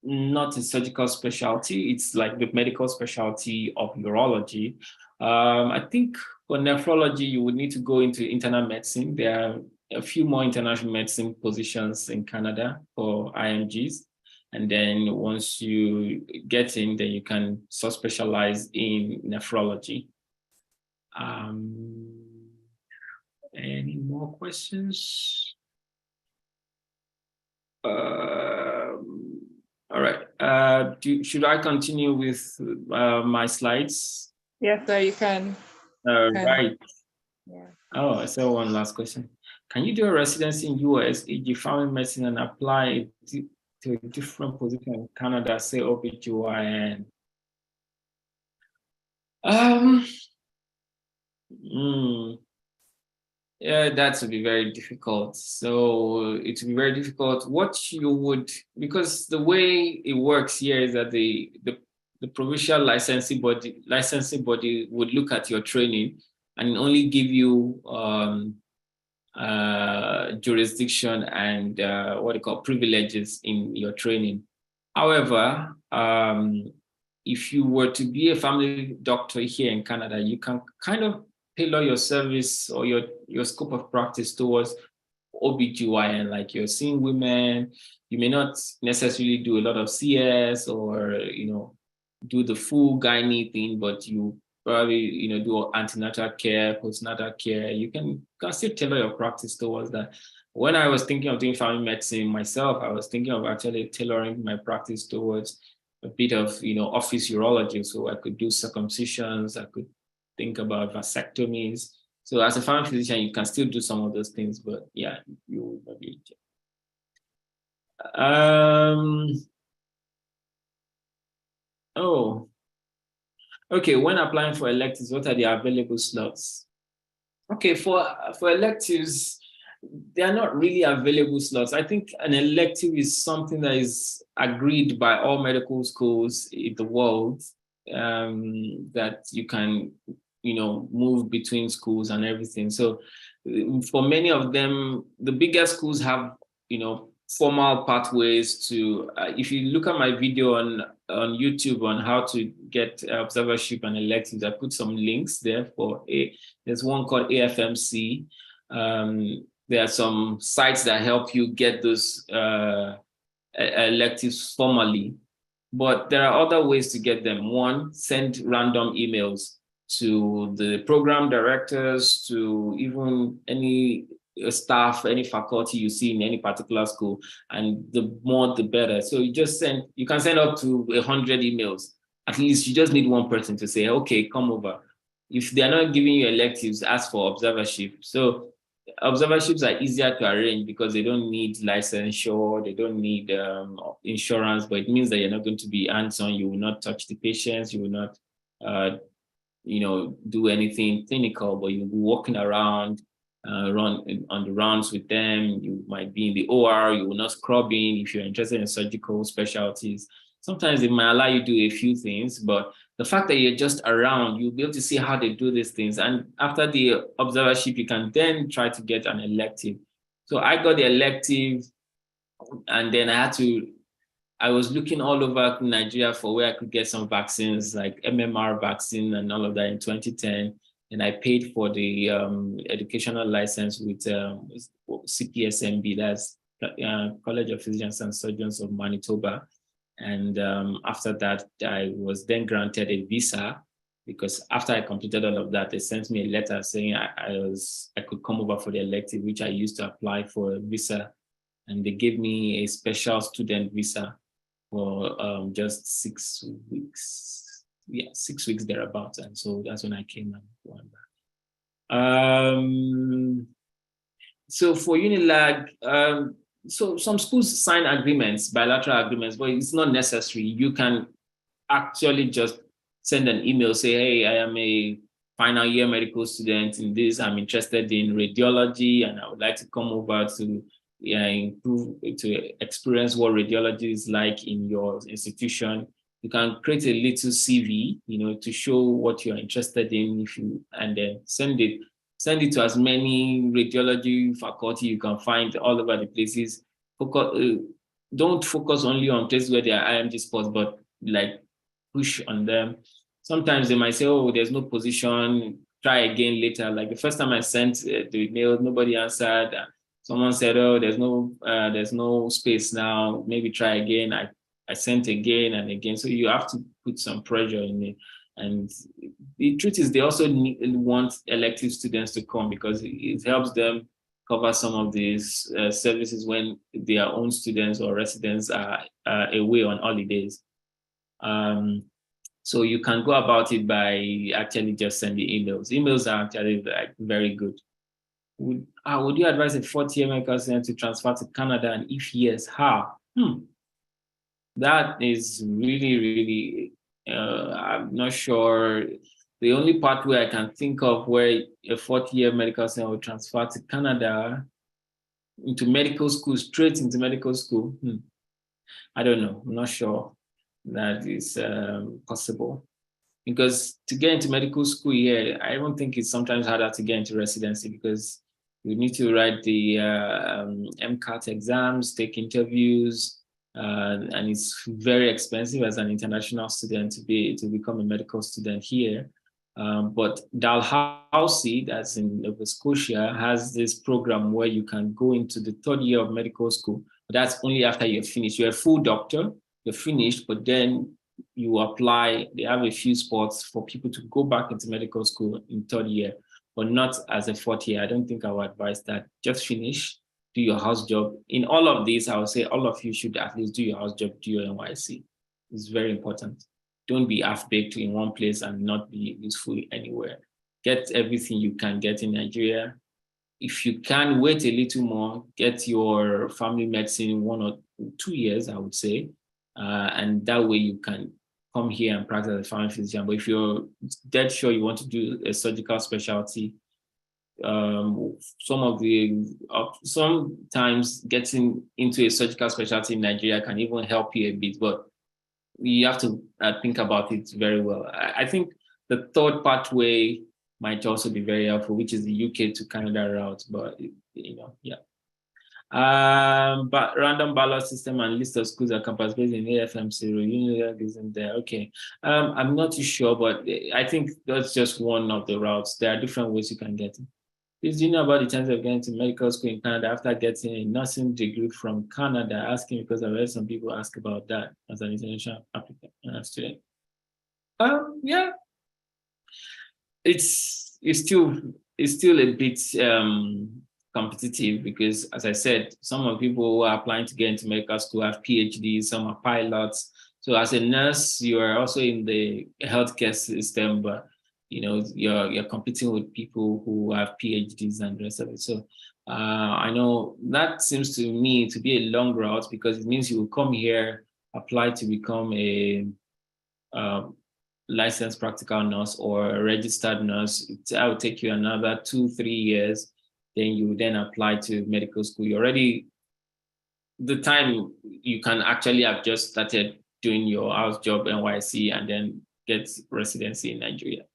Speaker 9: not a surgical specialty. It's like the medical specialty of urology. I think for nephrology, you would need to go into internal medicine. There are a few more international medicine positions in Canada for IMGs. And then once you get in, then you can subspecialize in nephrology. Any more questions? All right. Should I continue with my slides?
Speaker 6: Yes, sir, you can.
Speaker 9: Right.
Speaker 6: Yeah.
Speaker 9: Oh, I saw one last question. Can you do a residency in US, e.g. family medicine, and apply it to a different position in Canada, say OBGYN? Yeah, that would be very difficult. So it would be very difficult. What you would, because the way it works here is that the provincial licensing body would look at your training and only give you jurisdiction and what they call privileges in your training. However, if you were to be a family doctor here in Canada, you can kind of tailor your service or your scope of practice towards OBGYN, like you're seeing women. You may not necessarily do a lot of CS or, do the full gynae thing, but you probably, do antenatal care, postnatal care. You can still tailor your practice towards that. When I was thinking of doing family medicine myself, I was thinking of actually tailoring my practice towards a bit of, office urology. So I could do circumcisions, I could think about vasectomies. So as a family physician, you can still do some of those things, but yeah, you will not be. Okay. When applying for electives, what are the available slots? Okay, for electives, they are not really available slots. I think an elective is something that is agreed by all medical schools in the world, that you can, move between schools and everything. So for many of them, the bigger schools have, formal pathways to, if you look at my video on YouTube on how to get observership and electives, I put some links there there's one called AFMC. There are some sites that help you get those electives formally, but there are other ways to get them. One, send random emails to the program directors, to even any staff, any faculty you see in any particular school, and the more the better. So you can send up to 100 emails. At least you just need one person to say, okay, come over. If they're not giving you electives, ask for observership. So observerships are easier to arrange because they don't need licensure, they don't need insurance, but it means that you're not going to be hands-on. You will not touch the patients, you will not do anything clinical, but you'll be walking around, run on the rounds with them. You might be in the OR, you will not scrub in. If you're interested in surgical specialties, sometimes they might allow you to do a few things, but the fact that you're just around, you'll be able to see how they do these things. And after the observership, you can then try to get an elective. So I got the elective, and then I was looking all over Nigeria for where I could get some vaccines, like MMR vaccine and all of that in 2010. And I paid for the educational license with CPSMB, that's College of Physicians and Surgeons of Manitoba. And after that, I was then granted a visa, because after I completed all of that, they sent me a letter saying I could come over for the elective, which I used to apply for a visa. And they gave me a special student visa for just 6 weeks. Yeah, 6 weeks thereabouts. And so that's when I came and went back. So for Unilag, so some schools sign agreements, bilateral agreements, but it's not necessary. You can actually just send an email, say, hey, I am a final year medical student in this. I'm interested in radiology, and I would like to come over to improve, to experience what radiology is like in your institution. You can create a little CV, to show what you're interested in, and then send it to as many radiology faculty you can find all over the places. Don't focus only on places where there are IMG spots, but like push on them. Sometimes they might say, oh, there's no position, try again later. Like the first time I sent the email, nobody answered. Someone said, oh, there's no space now, maybe try again. I sent again and again. So you have to put some pressure in it. And the truth is they also want elective students to come because it helps them cover some of these services when their own students or residents are away on holidays. So you can go about it by actually just sending emails. Emails are actually very good. Would you advise a fourth-year medical student to transfer to Canada? And if yes, how? That is really, really, I'm not sure. The only pathway I can think of where a fourth-year medical student will transfer to Canada into medical school, straight into medical school, I don't know. I'm not sure that is possible. Because to get into medical school here, I don't think it's sometimes harder to get into residency because you need to write the MCAT exams, take interviews, and it's very expensive as an international student to become a medical student here. But Dalhousie, that's in Nova Scotia, has this program where you can go into the third year of medical school. But that's only after you're finished. You're a full doctor, you're finished, but then you apply. They have a few spots for people to go back into medical school in third year, but not as a fourth year. I don't think I would advise that. Just finish, do your house job. In all of this, I would say all of you should at least do your house job, do your NYC. It's very important. Don't be half-baked in one place and not be useful anywhere. Get everything you can get in Nigeria. If you can wait a little more, get your family medicine 1 or 2 years, I would say. And that way you can come here and practice as a family physician. But if you're dead sure you want to do a surgical specialty, sometimes getting into a surgical specialty in Nigeria can even help you a bit, but you have to think about it very well. I think the third pathway might also be very helpful, which is the UK to Canada route, but yeah. But random ballot system and list of schools are campus-based in AFM0, isn't there? Okay. I'm not too sure, but I think that's just one of the routes. There are different ways you can get it. Please, do you know about the chance of getting to medical school in Canada after getting a nursing degree from Canada? Asking because I've heard some people ask about that as an international applicant student. Yeah, it's still a bit competitive because, as I said, some of the people who are applying to get into medical school have PhDs, some are pilots. So as a nurse, you are also in the healthcare system, but you're competing with people who have PhDs and the rest of it. So I know that seems to me to be a long route because it means you will come here, apply to become a licensed practical nurse or a registered nurse. That will take you another 2-3 years. Then you then apply to medical school. You're already, the time you can actually have just started doing your house job, NYC, and then get residency in Nigeria.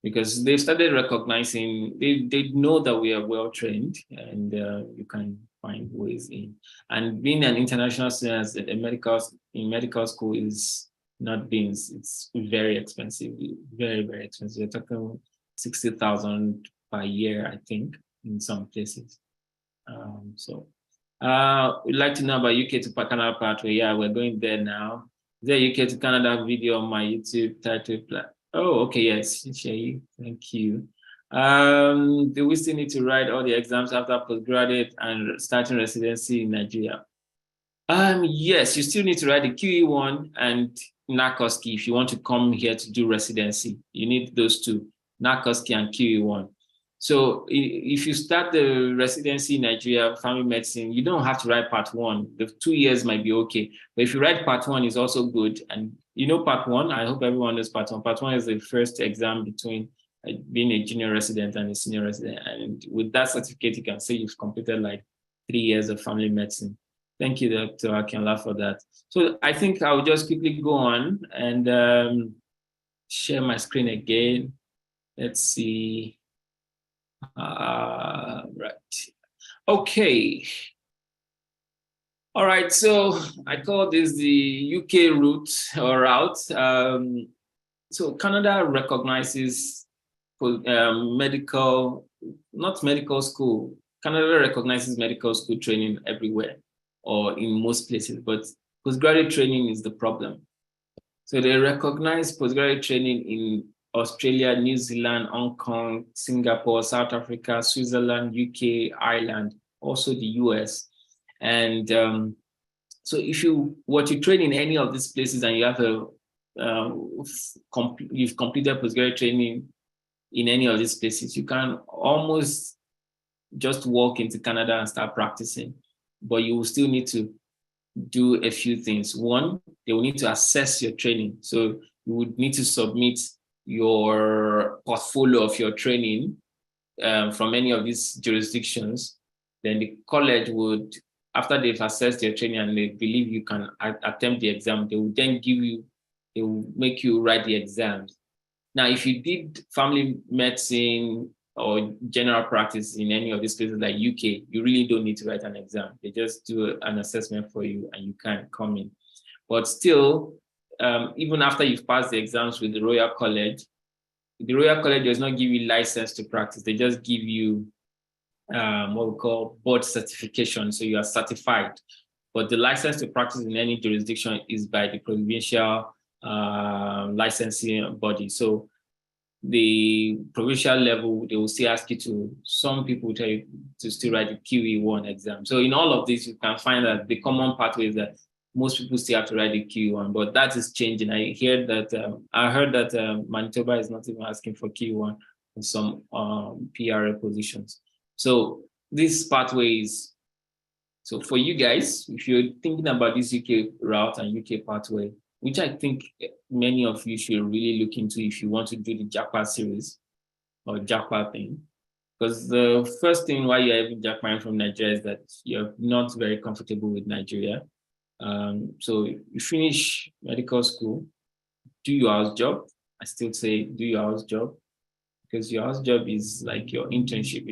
Speaker 9: Because they've started recognizing, they know that we are well trained and you can find ways in. And being an international student in medical school is not being, it's very expensive, very, very expensive. You're talking 60,000 per year, I think, in some places. We'd like to know about UK to Canada pathway. Yeah, we're going there now. Is there a UK to Canada video on my YouTube title? Oh, okay, yes, Shay, thank you. Do we still need to write all the exams after postgraduate and starting residency in Nigeria? Yes, you still need to write the QE1 and NACOSKI if you want to come here to do residency. You need those two, NACOSKI and QE1. So if you start the residency in Nigeria, family medicine, you don't have to write part 1. The 2 years might be okay. But if you write part 1, is also good. And part 1, I hope everyone knows part 1. Part 1 is the first exam between being a junior resident and a senior resident. And with that certificate, you can say you've completed like 3 years of family medicine. Thank you, Dr. Akinla, for that. So I think I'll just quickly go on and share my screen again. Let's see. Right. Okay. All right. So I call this the UK route or route. So Canada recognizes medical, not medical school. Canada recognizes medical school training everywhere or in most places, but postgraduate training is the problem. So they recognize postgraduate training in Australia, New Zealand, Hong Kong, Singapore, South Africa, Switzerland, UK, Ireland, also the US. And so if you were to train in any of these places and you have you've completed postgraduate training in any of these places, you can almost just walk into Canada and start practicing, but you will still need to do a few things. One, they will need to assess your training. So you would need to submit your portfolio of your training from any of these jurisdictions. Then the college would, after they've assessed your training and they believe you can attempt the exam, they will then they will make you write the exams. Now, if you did family medicine or general practice in any of these places like UK, you really don't need to write an exam. They just do an assessment for you and you can come in. But still, even after you've passed the exams with the Royal College does not give you license to practice. They just give you what we call board certification. So you are certified. But the license to practice in any jurisdiction is by the provincial licensing body. So the provincial level, they will still ask you to, some people tell you to still write the QE1 exam. So in all of this, you can find that the common pathway is that most people still have to write the QE1, but that is changing. I heard that Manitoba is not even asking for QE1 in some PRA positions. So this pathway is, so for you guys, if you're thinking about this UK route and UK pathway, which I think many of you should really look into if you want to do the Japa series or Japa thing. Because the first thing why you're even Japaing from Nigeria is that you're not very comfortable with Nigeria. So you finish medical school, do your house job. I still say do your house job, because your house job is like your internship.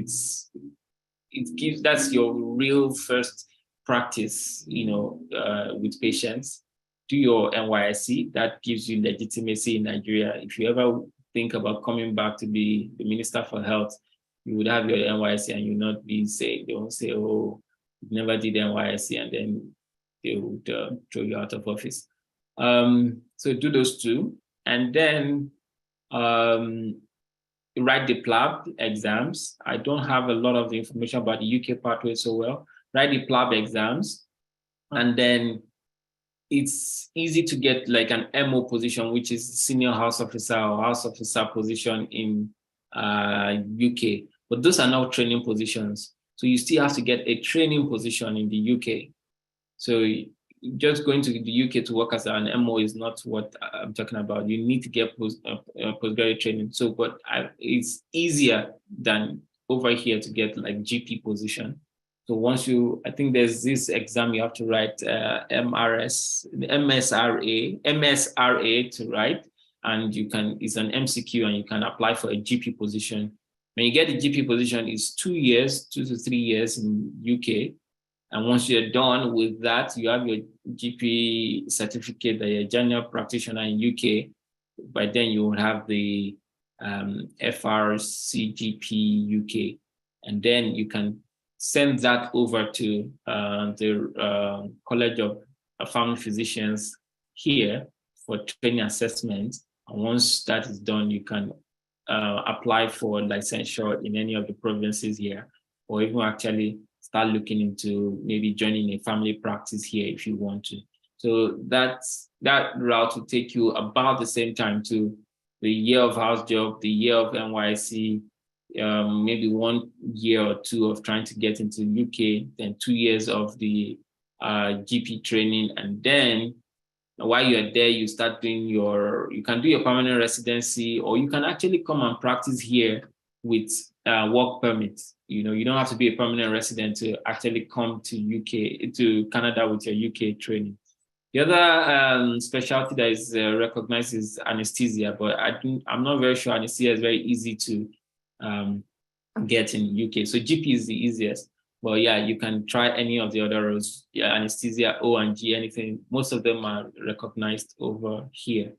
Speaker 9: That's your real first practice, with patients. Do your NYSC, that gives you legitimacy in Nigeria. If you ever think about coming back to be the Minister for Health, you would have your NYSC and you not be they won't say, oh, you never did NYSC, and then they would throw you out of office. So do those two, and then write the PLAB exams. I don't have a lot of the information about the UK pathway so well. Write the PLAB exams, and then it's easy to get like an MO position, which is senior house officer or house officer position in UK. But those are now training positions. So you still have to get a training position in the UK. So just going to the UK to work as an MO is not what I'm talking about. You need to get postgraduate training. So, but it's easier than over here to get like GP position. So once I think there's this exam you have to write MSRA to write, and it's an MCQ, and you can apply for a GP position. When you get the GP position, it's 2 years, 2 to 3 years in UK. And once you're done with that, you have your GP certificate that you're a general practitioner in UK. By then you will have the FRCGP UK, and then you can send that over to the College of Family Physicians here for training assessment. And once that is done, you can apply for licensure in any of the provinces here, or even actually start looking into maybe joining a family practice here if you want to. So that route will take you about the same time to the year of house job, the year of NYSC, maybe 1 year or 2 of trying to get into UK, then 2 years of the GP training, and then while you're there, you start doing you can do your permanent residency, or you can actually come and practice here with work permits. You know, you don't have to be a permanent resident to actually come to Canada with your UK training. The other specialty that is recognized is anesthesia, but I'm not very sure anesthesia is very easy to get in UK. So GP is the easiest. But yeah, you can try any of the other roles. Yeah, anesthesia, O and G, anything. Most of them are recognized over here.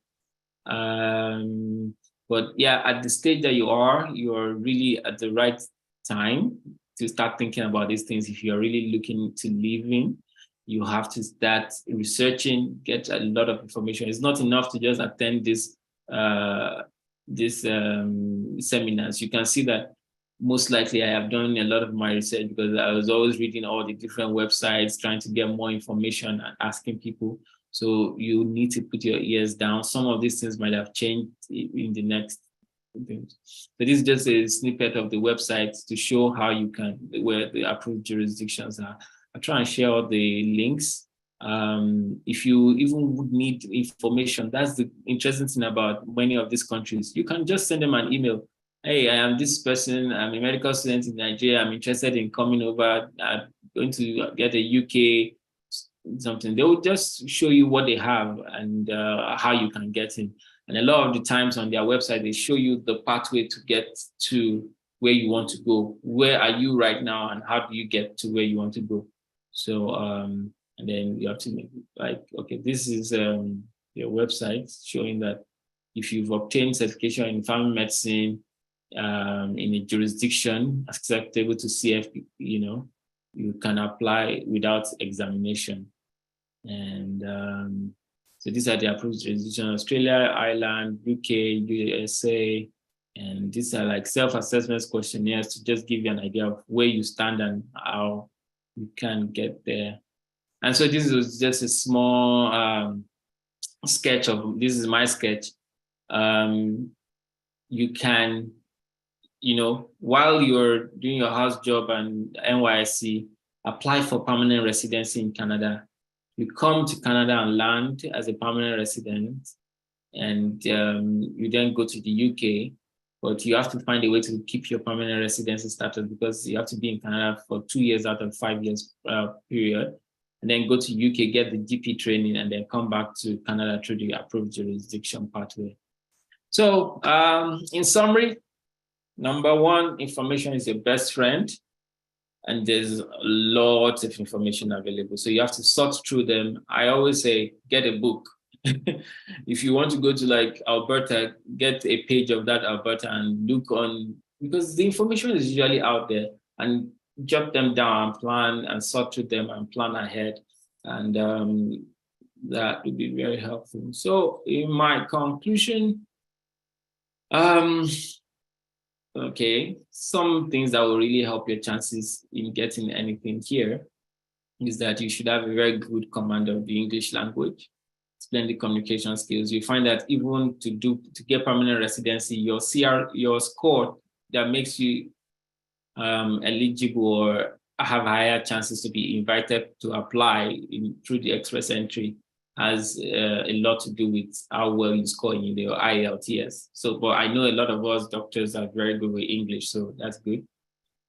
Speaker 9: But yeah, at the stage that you're really at the right time to start thinking about these things. If you're really looking to live in, you have to start researching, get a lot of information. It's not enough to just attend this seminars. You can see that most likely I have done a lot of my research because I was always reading all the different websites, trying to get more information and asking people. So you need to put your ears down. Some of these things might have changed in the next things. So this is just a snippet of the website to show how you can, where the approved jurisdictions are. I'll try and share all the links. If you even would need information, that's the interesting thing about many of these countries. You can just send them an email. Hey, I am this person. I'm a medical student in Nigeria. I'm interested in coming over. I'm going to get a UK something. They will just show you what they have and how you can get in. And a lot of the times on their website, they show you the pathway to get to where you want to go. Where are you right now, and how do you get to where you want to go? So, and then you have to make like, okay, this is your website showing that if you've obtained certification in family medicine in a jurisdiction acceptable to CFP, you can apply without examination. And so these are the approved jurisdictions: Australia, Ireland, UK, USA. And these are like self-assessment questionnaires to just give you an idea of where you stand and how you can get there. And so this was just a small sketch of, this is my sketch. You can, while you're doing your house job and NYSC, apply for permanent residency in Canada. You come to Canada and land as a permanent resident, and you then go to the UK, but you have to find a way to keep your permanent residency status because you have to be in Canada for 2 years out of 5 years period, and then go to UK, get the GP training, and then come back to Canada through the approved jurisdiction pathway. So in summary, number one, information is your best friend. And there's lots of information available. So you have to sort through them. I always say, get a book. If you want to go to like Alberta, get a page of that Alberta and look on, because the information is usually out there, and jot them down and plan and sort through them and plan ahead. And that would be very helpful. So in my conclusion, okay, some things that will really help your chances in getting anything here is that you should have a very good command of the English language, splendid communication skills. You find that even to get permanent residency, your score that makes you eligible or have higher chances to be invited to apply through the express entry has a lot to do with how well you score in your IELTS. So, but I know a lot of us doctors are very good with English, so that's good.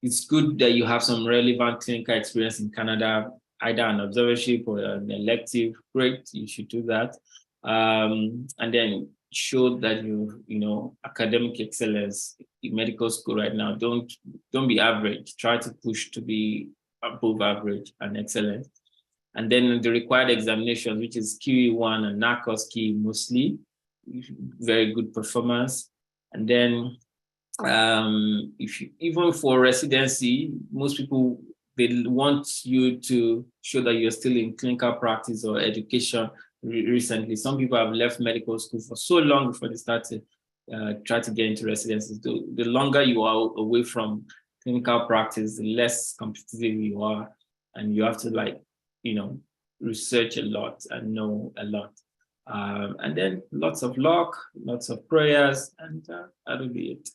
Speaker 9: It's good that you have some relevant clinical experience in Canada, either an observership or an elective. Great, you should do that. And then show that academic excellence in medical school right now. Don't be average. Try to push to be above average and excellent. And then the required examinations, which is QE1 and NACOS key mostly, very good performance. And then even for residency, most people, they want you to show that you're still in clinical practice or education recently. Some people have left medical school for so long before they start to try to get into residencies. The longer you are away from clinical practice, the less competitive you are. And you have to research a lot and know a lot. And then lots of luck, lots of prayers, and that'll be it.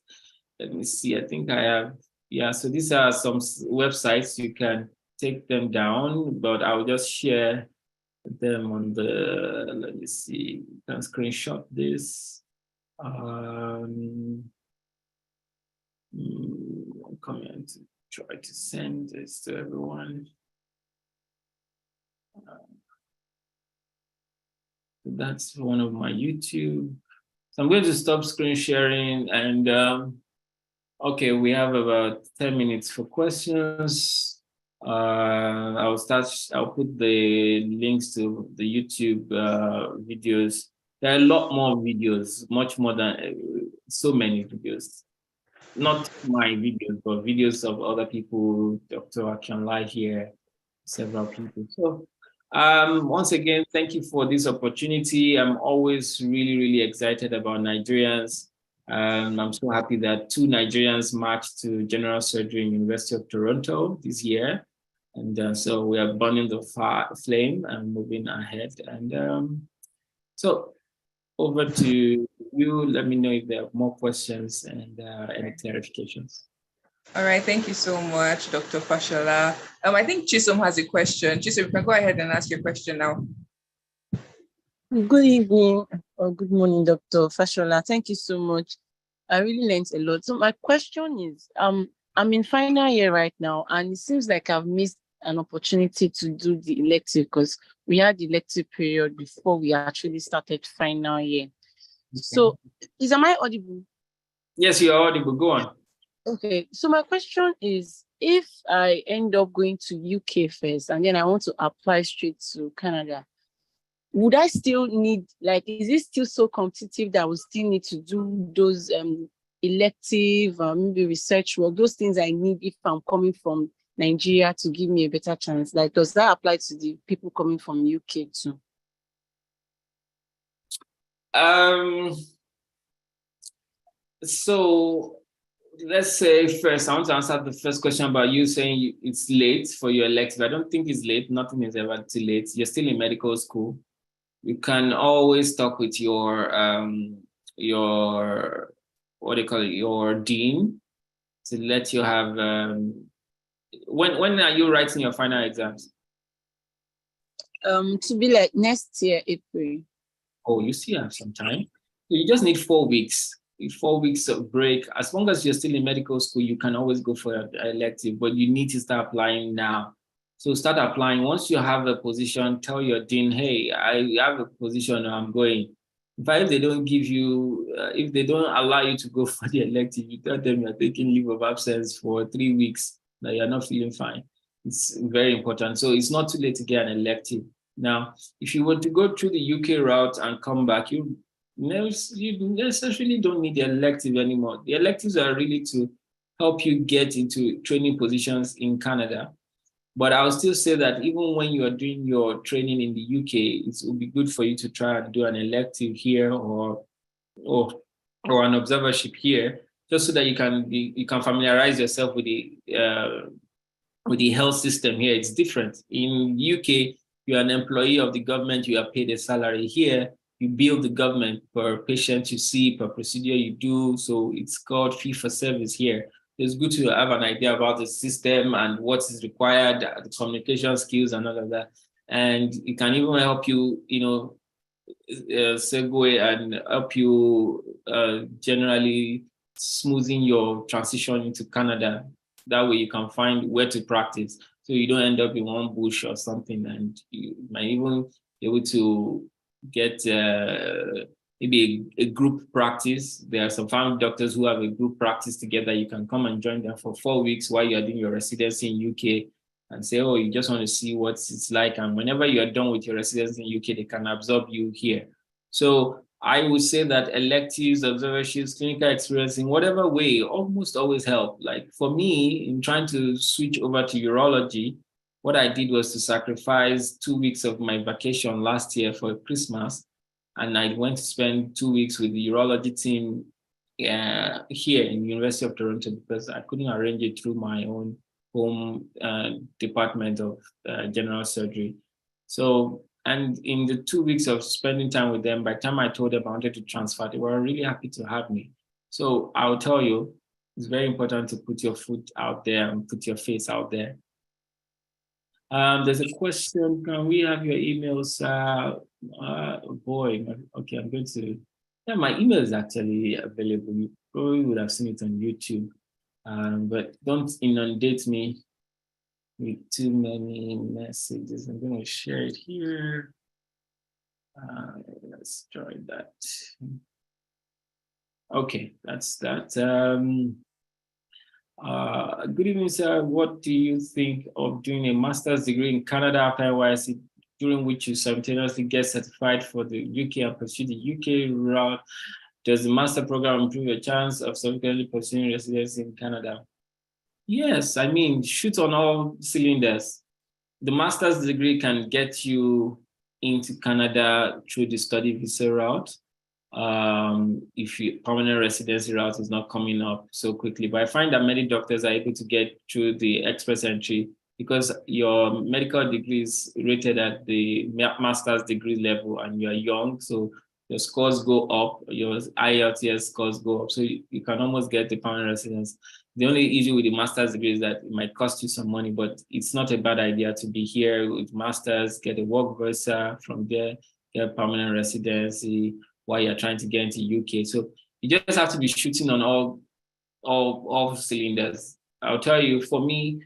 Speaker 9: Let me see, I think I have, so these are some websites. You can take them down, but I'll just share them on the, let me see, you can screenshot this. I'm coming to try to send this to everyone. That's one of my YouTube. So I'm going to stop screen sharing and okay, we have about 10 minutes for questions. I'll put the links to the YouTube videos. There are a lot more videos, much more than so many videos. Not my videos, but videos of other people, Dr. Akinlai here, several people. So once again, thank you for this opportunity. I'm always really, really excited about Nigerians. I'm so happy that 2 Nigerians marched to general surgery in University of Toronto this year. And so we are burning the flame and moving ahead. And so over to you. Let me know if there are more questions and any clarifications.
Speaker 6: All right, thank you so much, Dr. Fashola. I think Chisom has a question. Chisom, you can go ahead and ask your question now.
Speaker 2: Good evening or good morning, Dr. Fashola. Thank you so much. I really learned a lot. So my question is, I'm in final year right now, and it seems like I've missed an opportunity to do the elective because we had the elective period before we actually started final year. Okay. So am I audible?
Speaker 9: Yes, you are audible. Go on.
Speaker 2: Okay, so my question is, if I end up going to UK first and then I want to apply straight to Canada, would I still need, like, is it still so competitive that I would still need to do those elective, maybe research work, those things I need if I'm coming from Nigeria to give me a better chance? Like, does that apply to the people coming from UK too?
Speaker 9: So let's say first, I want to answer the first question about you saying it's late for your elective. I don't think it's late. Nothing is ever too late. You're still in medical school. You can always talk with your what do you call it, your dean, to let you have when are you writing your final exams?
Speaker 2: To be like next year, April.
Speaker 9: Oh, you still have some time. You just need 4 weeks. 4 weeks of break. As long as you're still in medical school, you can always go for an elective, but you need to start applying now. So start applying. Once you have a position, tell your dean, hey, I have a position, I'm going. If they don't give you, if they don't allow you to go for the elective, you tell them you're taking leave of absence for 3 weeks, that you're not feeling fine. It's very important. So it's not too late to get an elective. Now, if you were to go through the UK route and come back, you necessarily don't need the elective anymore. The electives are really to help you get into training positions in Canada. But I'll still say that even when you are doing your training in the UK, it will be good for you to try and do an elective here or an observership here, just so that you can familiarize yourself with the health system here. It's different. In UK, you're an employee of the government, you are paid a salary. Here, you bill the government per patient you see, per procedure you do. So it's called fee for service here. It's good to have an idea about the system and what is required, the communication skills and all of that. And it can even help you, segue and help you generally smoothing your transition into Canada. That way you can find where to practice. So you don't end up in one bush or something, and you might even be able to get maybe a group practice. There are some family doctors who have a group practice together. You can come and join them for 4 weeks while you're doing your residency in UK and say, oh, you just want to see what it's like. And whenever you're done with your residency in UK, they can absorb you here. So I would say that electives, observerships, clinical experience in whatever way almost always help. Like for me, in trying to switch over to urology, what I did was to sacrifice 2 weeks of my vacation last year for Christmas. And I went to spend 2 weeks with the urology team here in University of Toronto because I couldn't arrange it through my own home department of general surgery. So, and in the 2 weeks of spending time with them, by the time I told them I wanted to transfer, they were really happy to have me. So I'll tell you, it's very important to put your foot out there and put your face out there. There's a question. Can we have your emails? Boy, okay, I'm going to. Yeah, my email is actually available. You probably would have seen it on YouTube. But don't inundate me with too many messages. I'm going to share it here. Let's try that. Okay, that's that. Good evening, sir. What do you think of doing a master's degree in Canada after NYSC, during which you simultaneously get certified for the UK and pursue the UK route? Does the master program improve your chance of subsequently pursuing residency in Canada? Yes, I mean, shoot on all cylinders. The master's degree can get you into Canada through the study visa route. If your permanent residency route is not coming up so quickly. But I find that many doctors are able to get through the express entry because your medical degree is rated at the master's degree level and you're young. So your scores go up, your IELTS scores go up. So you can almost get the permanent residence. The only issue with the master's degree is that it might cost you some money, but it's not a bad idea to be here with master's, get a work visa from there, get permanent residency while you're trying to get into UK. So you just have to be shooting on all cylinders. I'll tell you, for me,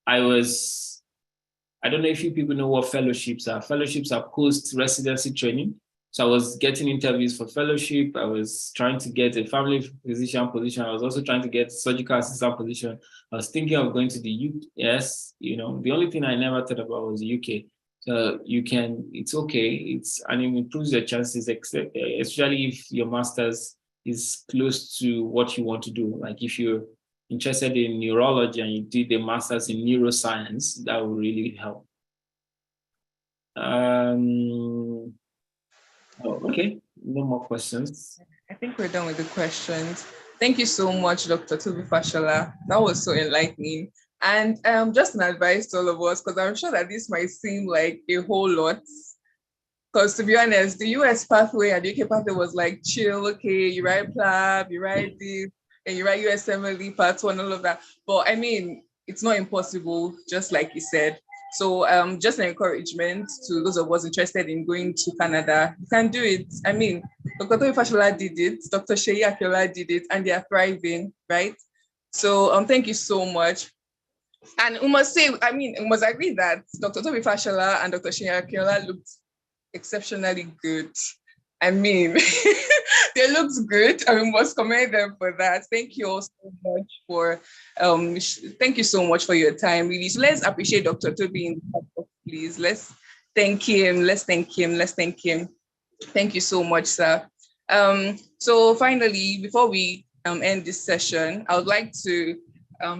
Speaker 9: I don't know if you people know what fellowships are. Fellowships are post-residency training. So I was getting interviews for fellowship. I was trying to get a family physician position. I was also trying to get surgical assistant position. I was thinking of going to the US. The only thing I never thought about was the UK. So it's okay. And it improves your chances, especially if your master's is close to what you want to do. Like if you're interested in neurology and you did a master's in neuroscience, that would really help. Okay, no more questions.
Speaker 6: I think we're done with the questions. Thank you so much, Dr. Toby Fashola. That was so enlightening. And just an advice to all of us, because I'm sure that this might seem like a whole lot. Because to be honest, the US pathway and the UK pathway was like chill, okay, you write PLAB, you write this, and you write USMLE part 1, all of that. But I mean, it's not impossible, just like you said. So just an encouragement to those of us interested in going to Canada. You can do it. I mean, Dr. Tobi Fashola did it, Dr. Sheyi Akiola did it, and they are thriving, right? So thank you so much. And we must agree that Dr. Tobi Fashola and Dr. Sheyi Akiola looked exceptionally good. I mean, they looked good, and we must commend them for that. Thank you all so much for thank you so much for your time. Really, so let's appreciate Dr. Toby in the podcast, please. Let's thank him. Let's thank him. Let's thank him. Thank you so much, sir. So finally, before we end this session, I would like to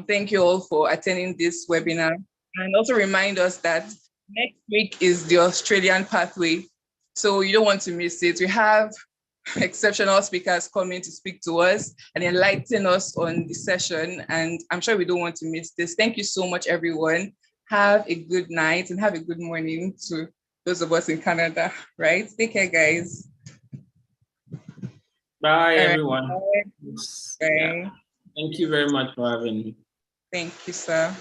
Speaker 6: thank you all for attending this webinar and also remind us that next week is the Australian pathway. So you don't want to miss it. We have exceptional speakers coming to speak to us and enlighten us on the session. And I'm sure we don't want to miss this. Thank you so much, everyone. Have a good night and have a good morning to those of us in Canada, right? Take care, guys.
Speaker 9: Bye, everyone.
Speaker 6: Bye.
Speaker 9: Yeah. Thank you very much for having me.
Speaker 6: Thank you, sir.